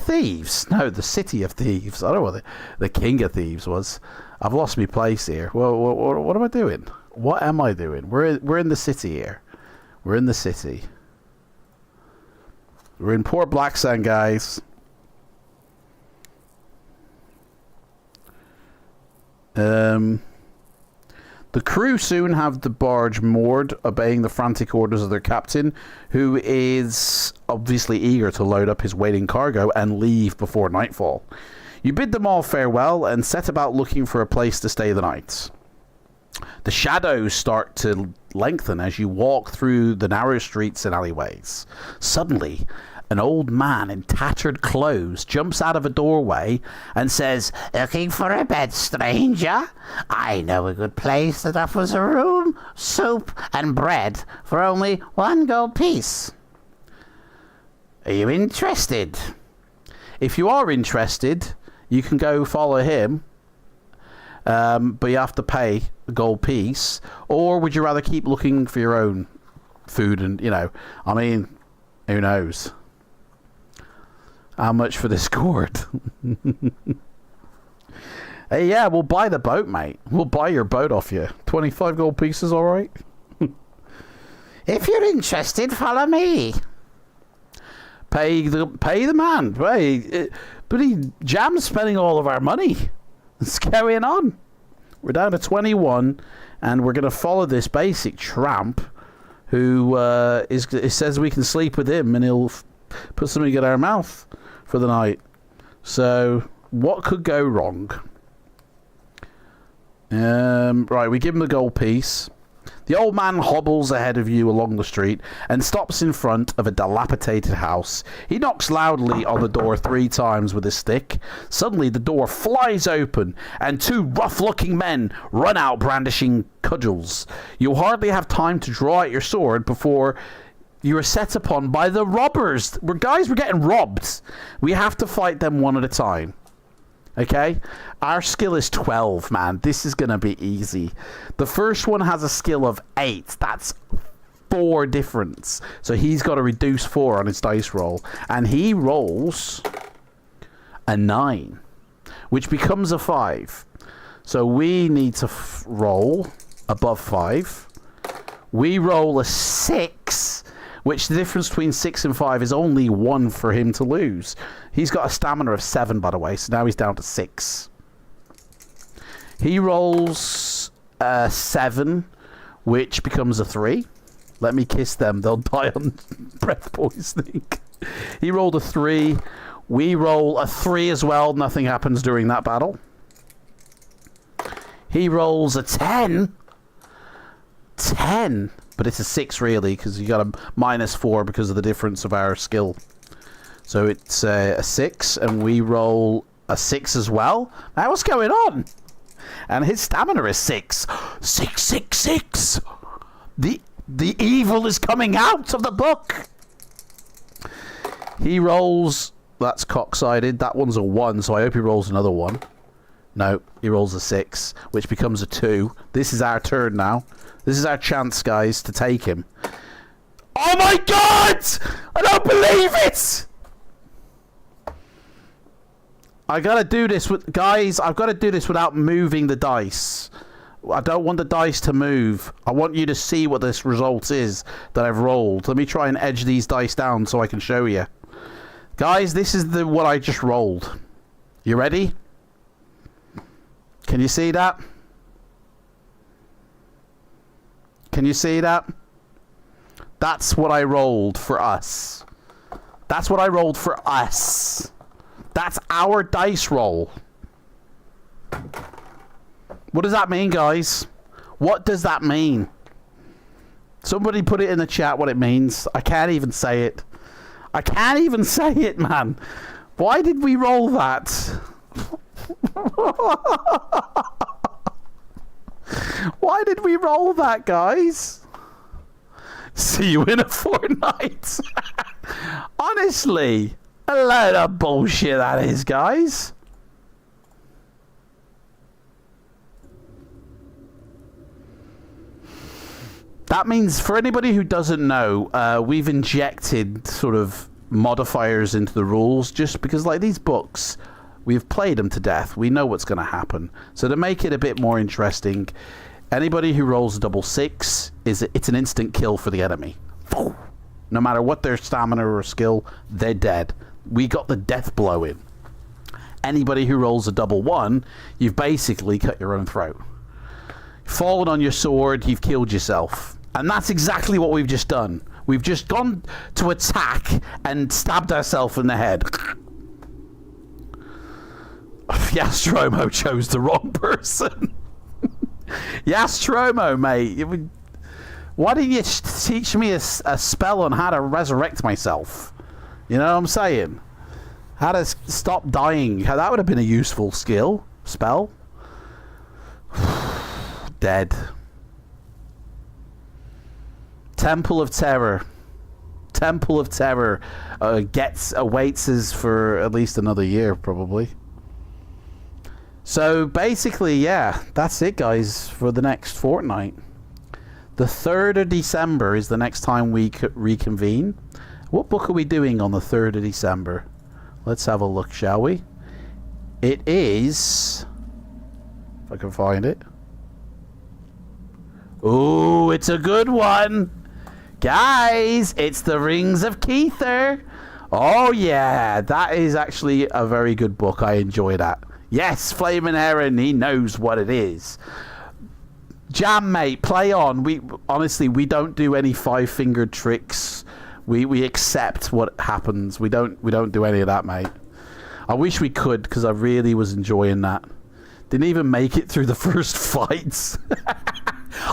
[SPEAKER 4] Thieves. No, the City of Thieves. I don't know what the King of Thieves was. I've lost my place here. Well, what am I doing? What am I doing? We're in the city here. We're in the city. We're in Port Blacksand, guys. The crew soon have the barge moored, obeying the frantic orders of their captain, who is obviously eager to load up his waiting cargo and leave before nightfall. You bid them all farewell and set about looking for a place to stay the night. The shadows start to lengthen as you walk through the narrow streets and alleyways. Suddenly, an old man in tattered clothes jumps out of a doorway and says, "Looking for a bed, stranger? I know a good place that offers a room, soup, and bread for only 1 gold piece. Are you interested?" If you are interested, you can go follow him, but you have to pay a gold piece. Or would you rather keep looking for your own food and, who knows? How much for this gourd? Hey, yeah, we'll buy the boat, mate. We'll buy your boat off you. 25 gold pieces, all right? If you're interested, follow me. Pay the man. But Jam's spending all of our money. What's going on? We're down to 21, and we're going to follow this basic tramp who says we can sleep with him, and he'll put something in our mouth for the night. So, what could go wrong? Right, we give him the gold piece. The old man hobbles ahead of you along the street and stops in front of a dilapidated house. He knocks loudly on the door 3 times with his stick. Suddenly, the door flies open and 2 rough-looking men run out brandishing cudgels. You'll hardly have time to draw out your sword before you are set upon by the robbers. We're getting robbed. We have to fight them one at a time. Okay, our skill is 12, man. This is gonna be easy. The first one has a skill of 8. That's 4 difference. So he's got to reduce 4 on his dice roll, and he rolls a 9, which becomes a 5. So we need to roll above 5. We roll a 6, which the difference between 6 and 5 is only 1 for him to lose. He's got a stamina of 7, by the way, so now he's down to 6. He rolls a 7, which becomes a 3. Let me kiss them. They'll die on breath poisoning. He rolled a 3. We roll a 3 as well. Nothing happens during that battle. He rolls a 10. 10. But it's a 6 really, because you got a -4 because of the difference of our skill. So it's a 6, and we roll a 6 as well. Now what's going on? And his stamina is 6. 6, 6, 6. The evil is coming out of the book. He rolls. That's cock-sided. That one's a 1, so I hope he rolls another 1. No, he rolls a 6, which becomes a 2. This is our turn now. This is our chance, guys, to take him. Oh my god! I don't believe it! I gotta do this with... Guys, I've got to do this without moving the dice. I don't want the dice to move. I want you to see what this result is that I've rolled. Let me try and edge these dice down so I can show you. Guys, this is what I just rolled. You ready? Can you see that? Can you see that? That's what I rolled for us. That's what I rolled for us. That's our dice roll. What does that mean, guys? What does that mean? Somebody put it in the chat what it means. I can't even say it. I can't even say it, man. Why did we roll that? Why did we roll that, guys? See you in a fortnight. Honestly, a load of bullshit that is, guys. That means, for anybody who doesn't know, we've injected sort of modifiers into the rules just because, like, these books, we've played them to death. We know what's going to happen. So to make it a bit more interesting, anybody who rolls a double 6, it's an instant kill for the enemy. No matter what their stamina or skill, they're dead. We got the death blow in. Anybody who rolls a double 1, you've basically cut your own throat. Fallen on your sword, you've killed yourself. And that's exactly what we've just done. We've just gone to attack and stabbed ourselves in the head. Yastromo chose the wrong person. Yastromo, mate. Why didn't you teach me a spell on how to resurrect myself? You know what I'm saying? How to stop dying. That would have been a useful spell. Dead. Temple of Terror. Temple of Terror awaits us for at least another year, probably. So basically, yeah, that's it, guys, for the next fortnight. The 3rd of December is the next time we reconvene. What book are we doing on the 3rd of December? Let's have a look, shall we? It is... if I can find it. Ooh, it's a good one. Guys, it's the Rings of Keither. Oh, yeah, that is actually a very good book. I enjoy that. Yes, Flaming Heron, he knows what it is. Jam, mate, play on. Honestly, we don't do any 5-fingered tricks. We accept what happens. We don't do any of that, mate. I wish we could, because I really was enjoying that. Didn't even make it through the first fights.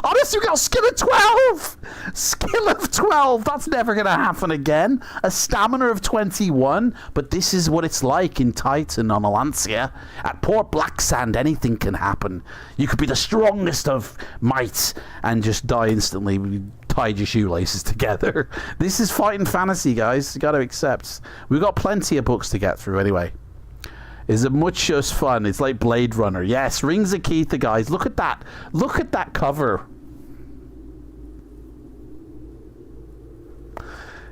[SPEAKER 4] On a yes, we got skill of 12. Skill of 12. That's never going to happen again. A stamina of 21. But this is what it's like in Titan on Alancia. At Port Black Sand, anything can happen. You could be the strongest of might and just die instantly when you tied your shoelaces together. This is fighting fantasy, guys. You got to accept. We've got plenty of books to get through anyway. Is it much as fun? It's like Blade Runner. Yes, Rings of Keitha, guys. Look at that. Look at that cover.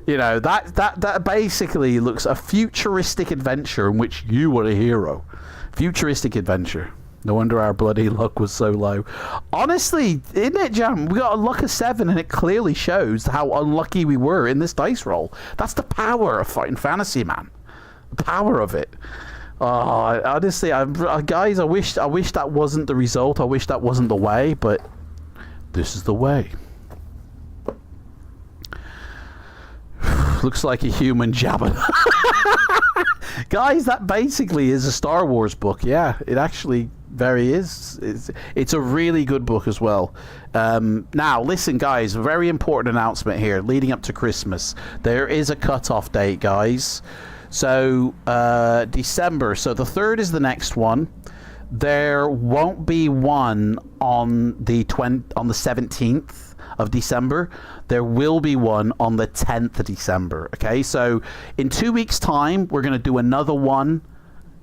[SPEAKER 4] You know, that basically looks a futuristic adventure in which you were a hero. Futuristic adventure. No wonder our bloody luck was so low. Honestly, isn't it, Jam? We got a luck of 7 and it clearly shows how unlucky we were in this dice roll. That's the power of fighting fantasy, man. The power of it. Oh, honestly, guys, I wish that wasn't the result. I wish that wasn't the way, but this is the way. Looks like a human jabbing. Guys, that basically is a Star Wars book. Yeah, it actually very is. It's a really good book as well. Now, listen, guys, a very important announcement here leading up to Christmas. There is a cutoff date, guys. So December, so the 3rd is the next one. There won't be one on the 17th of December. There will be one on the 10th of December. Okay, so in 2 weeks' time, we're going to do another one,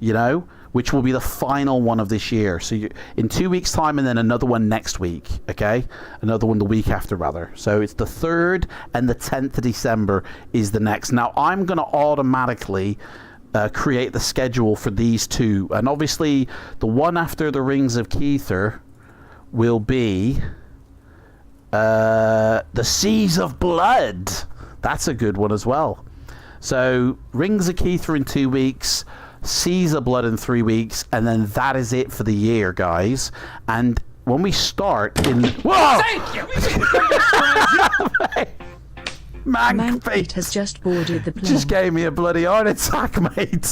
[SPEAKER 4] you know, which will be the final one of this year. So in 2 weeks' time, and then another one next week, okay? Another one the week after, rather. So it's the 3rd and the 10th of December is the next. Now, I'm going to automatically create the schedule for these two. And obviously, the one after the Rings of Keitha will be the Seas of Blood. That's a good one as well. So, Rings of Keitha in 2 weeks, Seas of Blood in 3 weeks, and then that is it for the year, guys. And when we start in... Whoa!
[SPEAKER 2] Thank you!
[SPEAKER 3] Mank has just boarded the plane.
[SPEAKER 4] Just gave me a bloody heart attack, mate.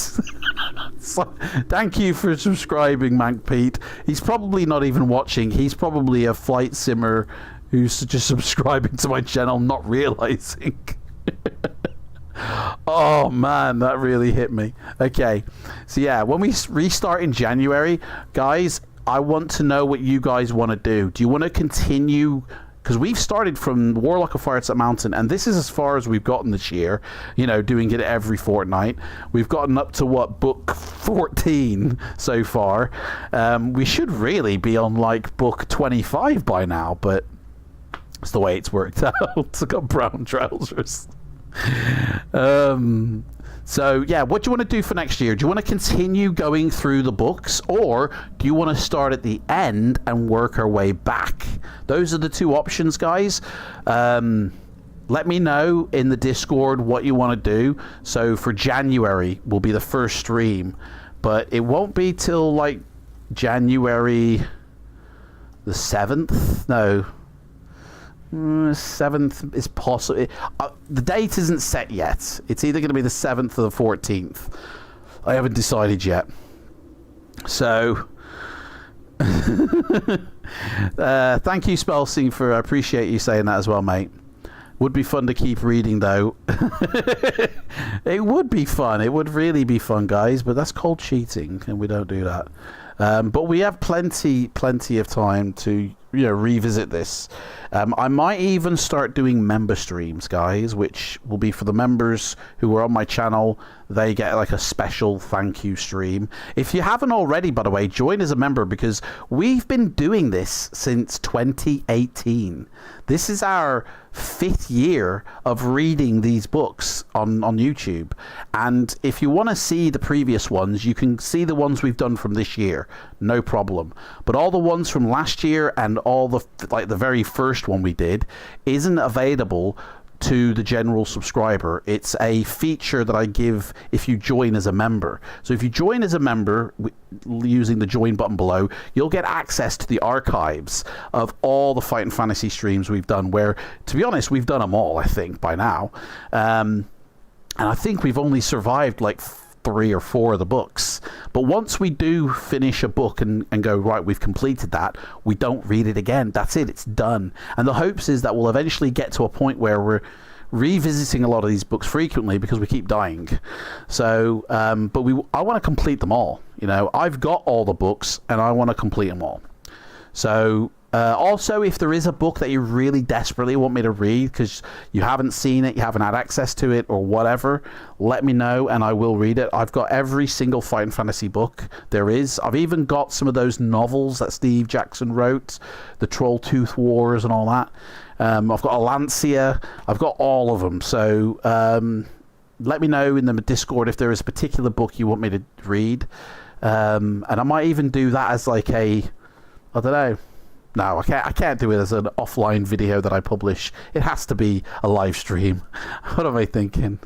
[SPEAKER 4] So, thank you for subscribing, Mank Pete. He's probably not even watching. He's probably a flight simmer who's just subscribing to my channel, not realizing. Oh man, that really hit me. Okay, so yeah, when we restart in January, guys, I want to know what you guys want to do. Do you want to continue? Because we've started from Warlock of Fire at Mountain, and this is as far as we've gotten this year, you know, doing it every fortnight. We've gotten up to, what, book 14 so far. We should really be on, like, book 25 by now, but it's the way it's worked out. It's got brown trousers. So yeah, what do you want to do for next year? Do you want to continue going through the books, or do you want to start at the end and work our way back? Those are the two options, guys. Let me know in the Discord what you want to do. So for January will be the first stream, but it won't be till like January the 7th. No, 7th is possible. The date isn't set yet. It's either going to be the 7th or the 14th. I haven't decided yet. So, thank you, Spelsing, for I appreciate you saying that as well, mate. Would be fun to keep reading, though. It would be fun. It would really be fun, guys. But that's called cheating, and we don't do that. But we have plenty of time to, you know, revisit this. I might even start doing member streams, guys, which will be for the members who are on my channel. They get like a special thank you stream. If you haven't already, by the way, join as a member, because we've been doing this since 2018. This is our 5th year of reading these books on YouTube. And if you want to see the previous ones, you can see the ones we've done from this year. No problem. But all the ones from last year and all the, like the very first one we did, isn't available to the general subscriber. It's a feature that I give if you join as a member. So if you join as a member using the join button below, you'll get access to the archives of all the Fight and Fantasy streams we've done, where, to be honest, we've done them all, I think, by now. And I think we've only survived like 3 or 4 of the books. But once we do finish a book and go, right, we've completed that, we don't read it again. That's it. It's done. And the hopes is that we'll eventually get to a point where we're revisiting a lot of these books frequently because we keep dying. So, but I want to complete them all. You know, I've got all the books and I want to complete them all. So, also, if there is a book that you really desperately want me to read because you haven't seen it, you haven't had access to it or whatever, let me know and I will read it. I've got every single Fighting Fantasy book there is. I've even got some of those novels that Steve Jackson wrote, the Troll Tooth Wars and all that. I've got Alancia. I've got all of them. So let me know in the Discord if there is a particular book you want me to read. And I might even do that as like a, I don't know. No, I can't do it as an offline video that I publish. It has to be a live stream. What am I thinking?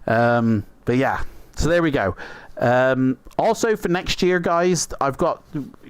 [SPEAKER 4] But yeah, so there we go. Also for next year, guys,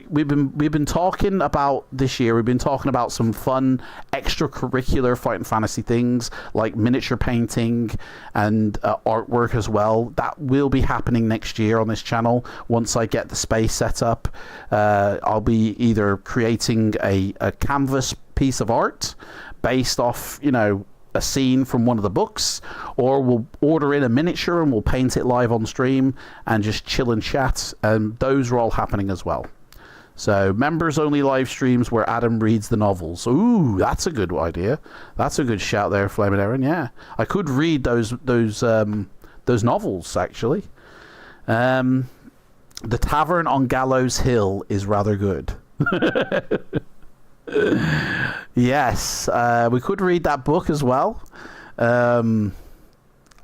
[SPEAKER 4] we've been talking about this year. We've been talking about some fun extracurricular Fighting Fantasy things like miniature painting and artwork as well. That will be happening next year on this channel. Once I get the space set up, I'll be either creating a canvas piece of art based off, you know, a scene from one of the books, or we'll order in a miniature and we'll paint it live on stream and just chill and chat, and those are all happening as well. So members only live streams where Adam reads the novels. Ooh, that's a good idea. That's a good shout there, Flaming Aaron. Yeah, I could read those novels actually. The Tavern on Gallows Hill is rather good. Yes, we could read that book as well. I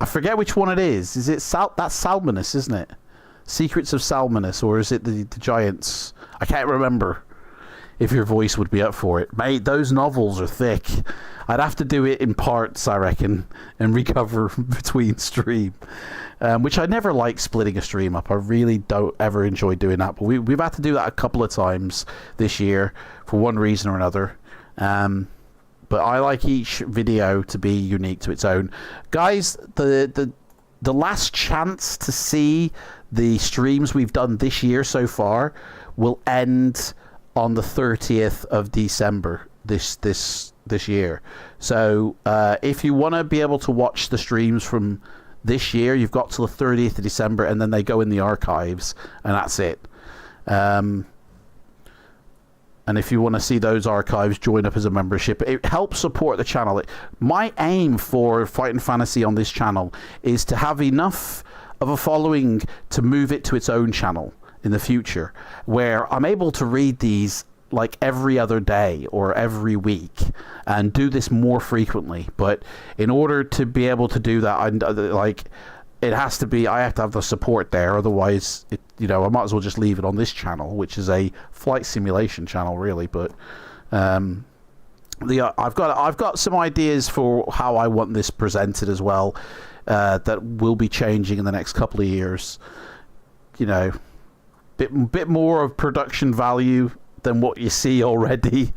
[SPEAKER 4] forget which one it is. Is it that's Salmanus, isn't it? Secrets of Salmanus, or is it the Giants? I can't remember. If your voice would be up for it, mate. Those novels are thick. I'd have to do it in parts, I reckon, and recover between stream. Which I never like splitting a stream up. I really don't ever enjoy doing that. But we've had to do that a couple of times this year for one reason or another. But I like each video to be unique to its own. Guys, the last chance to see the streams we've done this year so far will end on the 30th of December this year. So if you want to be able to watch the streams from this year, you've got till the 30th of December, and then they go in the archives, and that's it. And if you want to see those archives, join up as a membership. It helps support the channel. My aim for Fighting Fantasy on this channel is to have enough of a following to move it to its own channel in the future, where I'm able to read these like every other day or every week and do this more frequently. But in order to be able to do that, it has to be, I have to have the support there. Otherwise, I might as well just leave it on this channel, which is a flight simulation channel, really. But I've got some ideas for how I want this presented as well, that will be changing in the next couple of years. Bit more of production value than what you see already,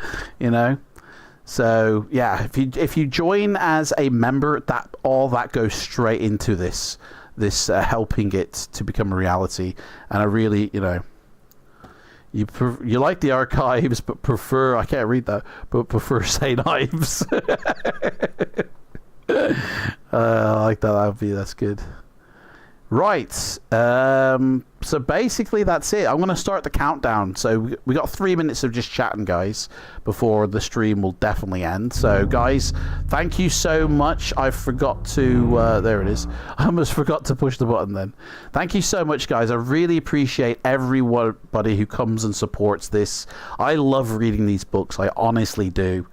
[SPEAKER 4] So yeah, if you join as a member, all that goes straight into this helping it to become a reality. And I really, you like the archives, but prefer, I can't read that, but prefer say knives. I like that. That's good. Right. So basically that's it. I'm going to start the countdown. So we got 3 minutes of just chatting, guys, before the stream will definitely end. So guys, thank you so much. I forgot to there it is. I almost forgot to push the button then. Thank you so much, guys. I really appreciate everybody who comes and supports this. I love reading these books. I honestly do.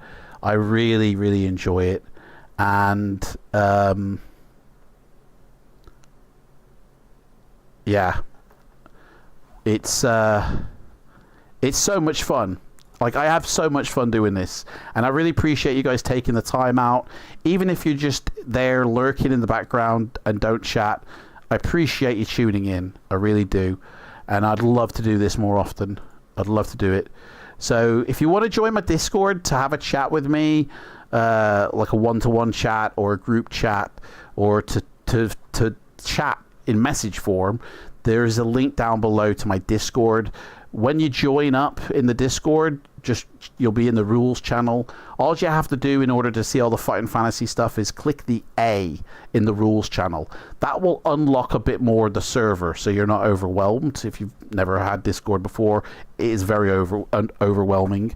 [SPEAKER 4] I really, really enjoy it. And yeah, it's so much fun. Like, I have so much fun doing this, and I really appreciate you guys taking the time out. Even if you're just there lurking in the background and don't chat, I appreciate you tuning in. I really do, and I'd love to do this more often. I'd love to do it. So if you want to join my Discord to have a chat with me, like a one-to-one chat or a group chat, or to chat in message form, there is a link down below to my Discord. When you join up in the Discord, you'll be in the rules channel. All you have to do in order to see all the Fighting Fantasy stuff is click the A in the rules channel. That will unlock a bit more of the server, so you're not overwhelmed. If you've never had Discord before, it is very overwhelming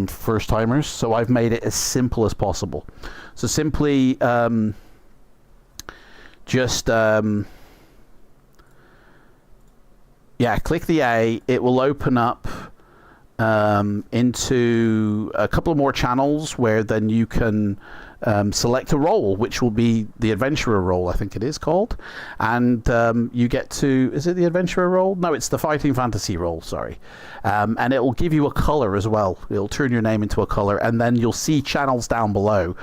[SPEAKER 4] first timers. So I've made it as simple as possible. So simply click the A. It will open up into a couple of more channels where then you can select a role, which will be the adventurer role, I think it is called. And you get to, is it the adventurer role? No, it's the Fighting Fantasy role, sorry. And it will give you a color as well. It'll turn your name into a color, and then you'll see channels down below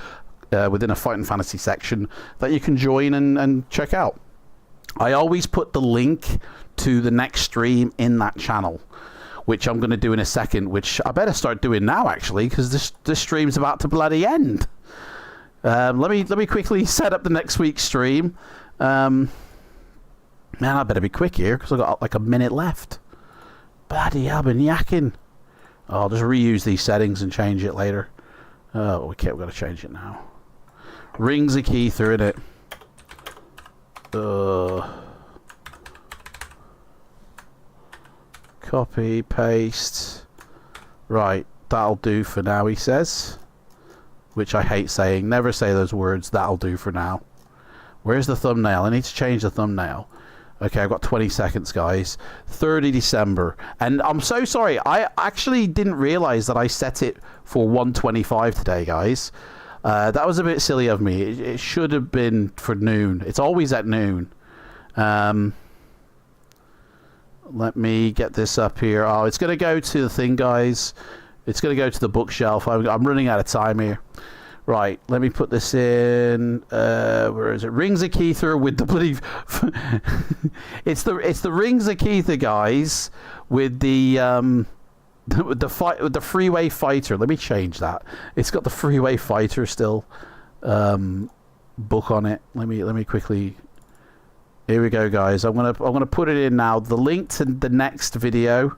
[SPEAKER 4] within a Fighting Fantasy section that you can join and check out. I always put the link to the next stream in that channel, which I'm going to do in a second, which I better start doing now, actually, because this stream's about to bloody end. Let me quickly set up the next week's stream. Man, I better be quick here, because I've got like a minute left. Bloody hell, I've been yakking. Oh, I'll just reuse these settings and change it later. Oh, okay, we've got to change it now. Rings a key through it. Copy, paste. Right, that'll do for now, he says. Which I hate saying. Never say those words. That'll do for now. Where's the thumbnail? I need to change the thumbnail. Okay, I've got 20 seconds, guys. 30 December. And I'm so sorry. I actually didn't realize that I set it for 1:25 today, guys. That was a bit silly of me. It should have been for noon. It's always at noon. Let me get this up here. Oh, it's going to go to the thing, guys. It's going to go to the bookshelf. I'm running out of time here. Right, let me put this in. Where is it? Rings of Keitha with the bloody... it's the Rings of Keitha, guys, with the freeway fighter. Let me change that. It's got the freeway fighter still book on it. Let me quickly... Here we go, guys. I'm gonna put it in now. The link to the next video.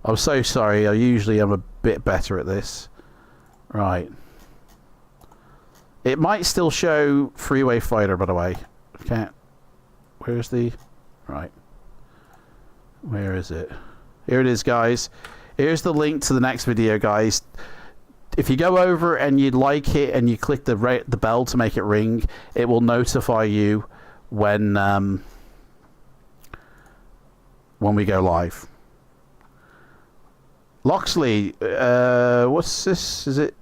[SPEAKER 4] I'm so sorry. I usually am a bit better at this. Right. It might still show Freeway Fighter, by the way. Can't. Where's the? Right. Where is it? Here it is, guys. Here's the link to the next video, guys. If you go over and you like it and you click the bell to make it ring, it will notify you when we go live. Loxley, what's this? Is it?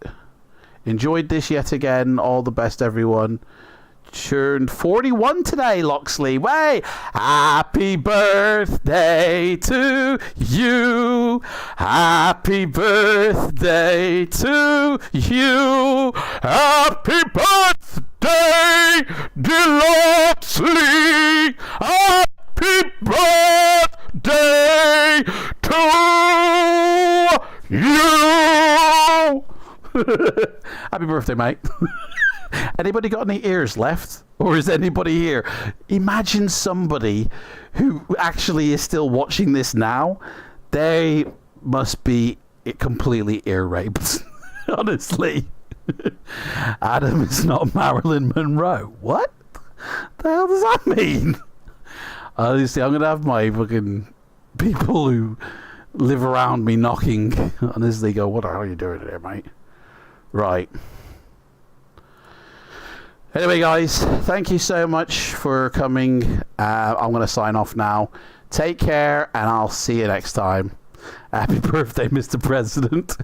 [SPEAKER 4] Enjoyed this yet again. All the best, everyone. Turned 41 today, Loxley. Way! Happy birthday to you. Happy birthday to you. Happy birthday, dear Loxley. Happy birthday to you. Happy birthday, mate. Anybody got any ears left? Or is anybody here? Imagine somebody who actually is still watching this now. They must be completely ear raped. Honestly. Adam is not Marilyn Monroe. What the hell does that mean? Honestly, I'm going to have my fucking people who live around me knocking. Honestly, go, what the hell are you doing there, mate? Right. Anyway, guys, thank you so much for coming. I'm going to sign off now. Take care, and I'll see you next time. Happy birthday, Mr. President.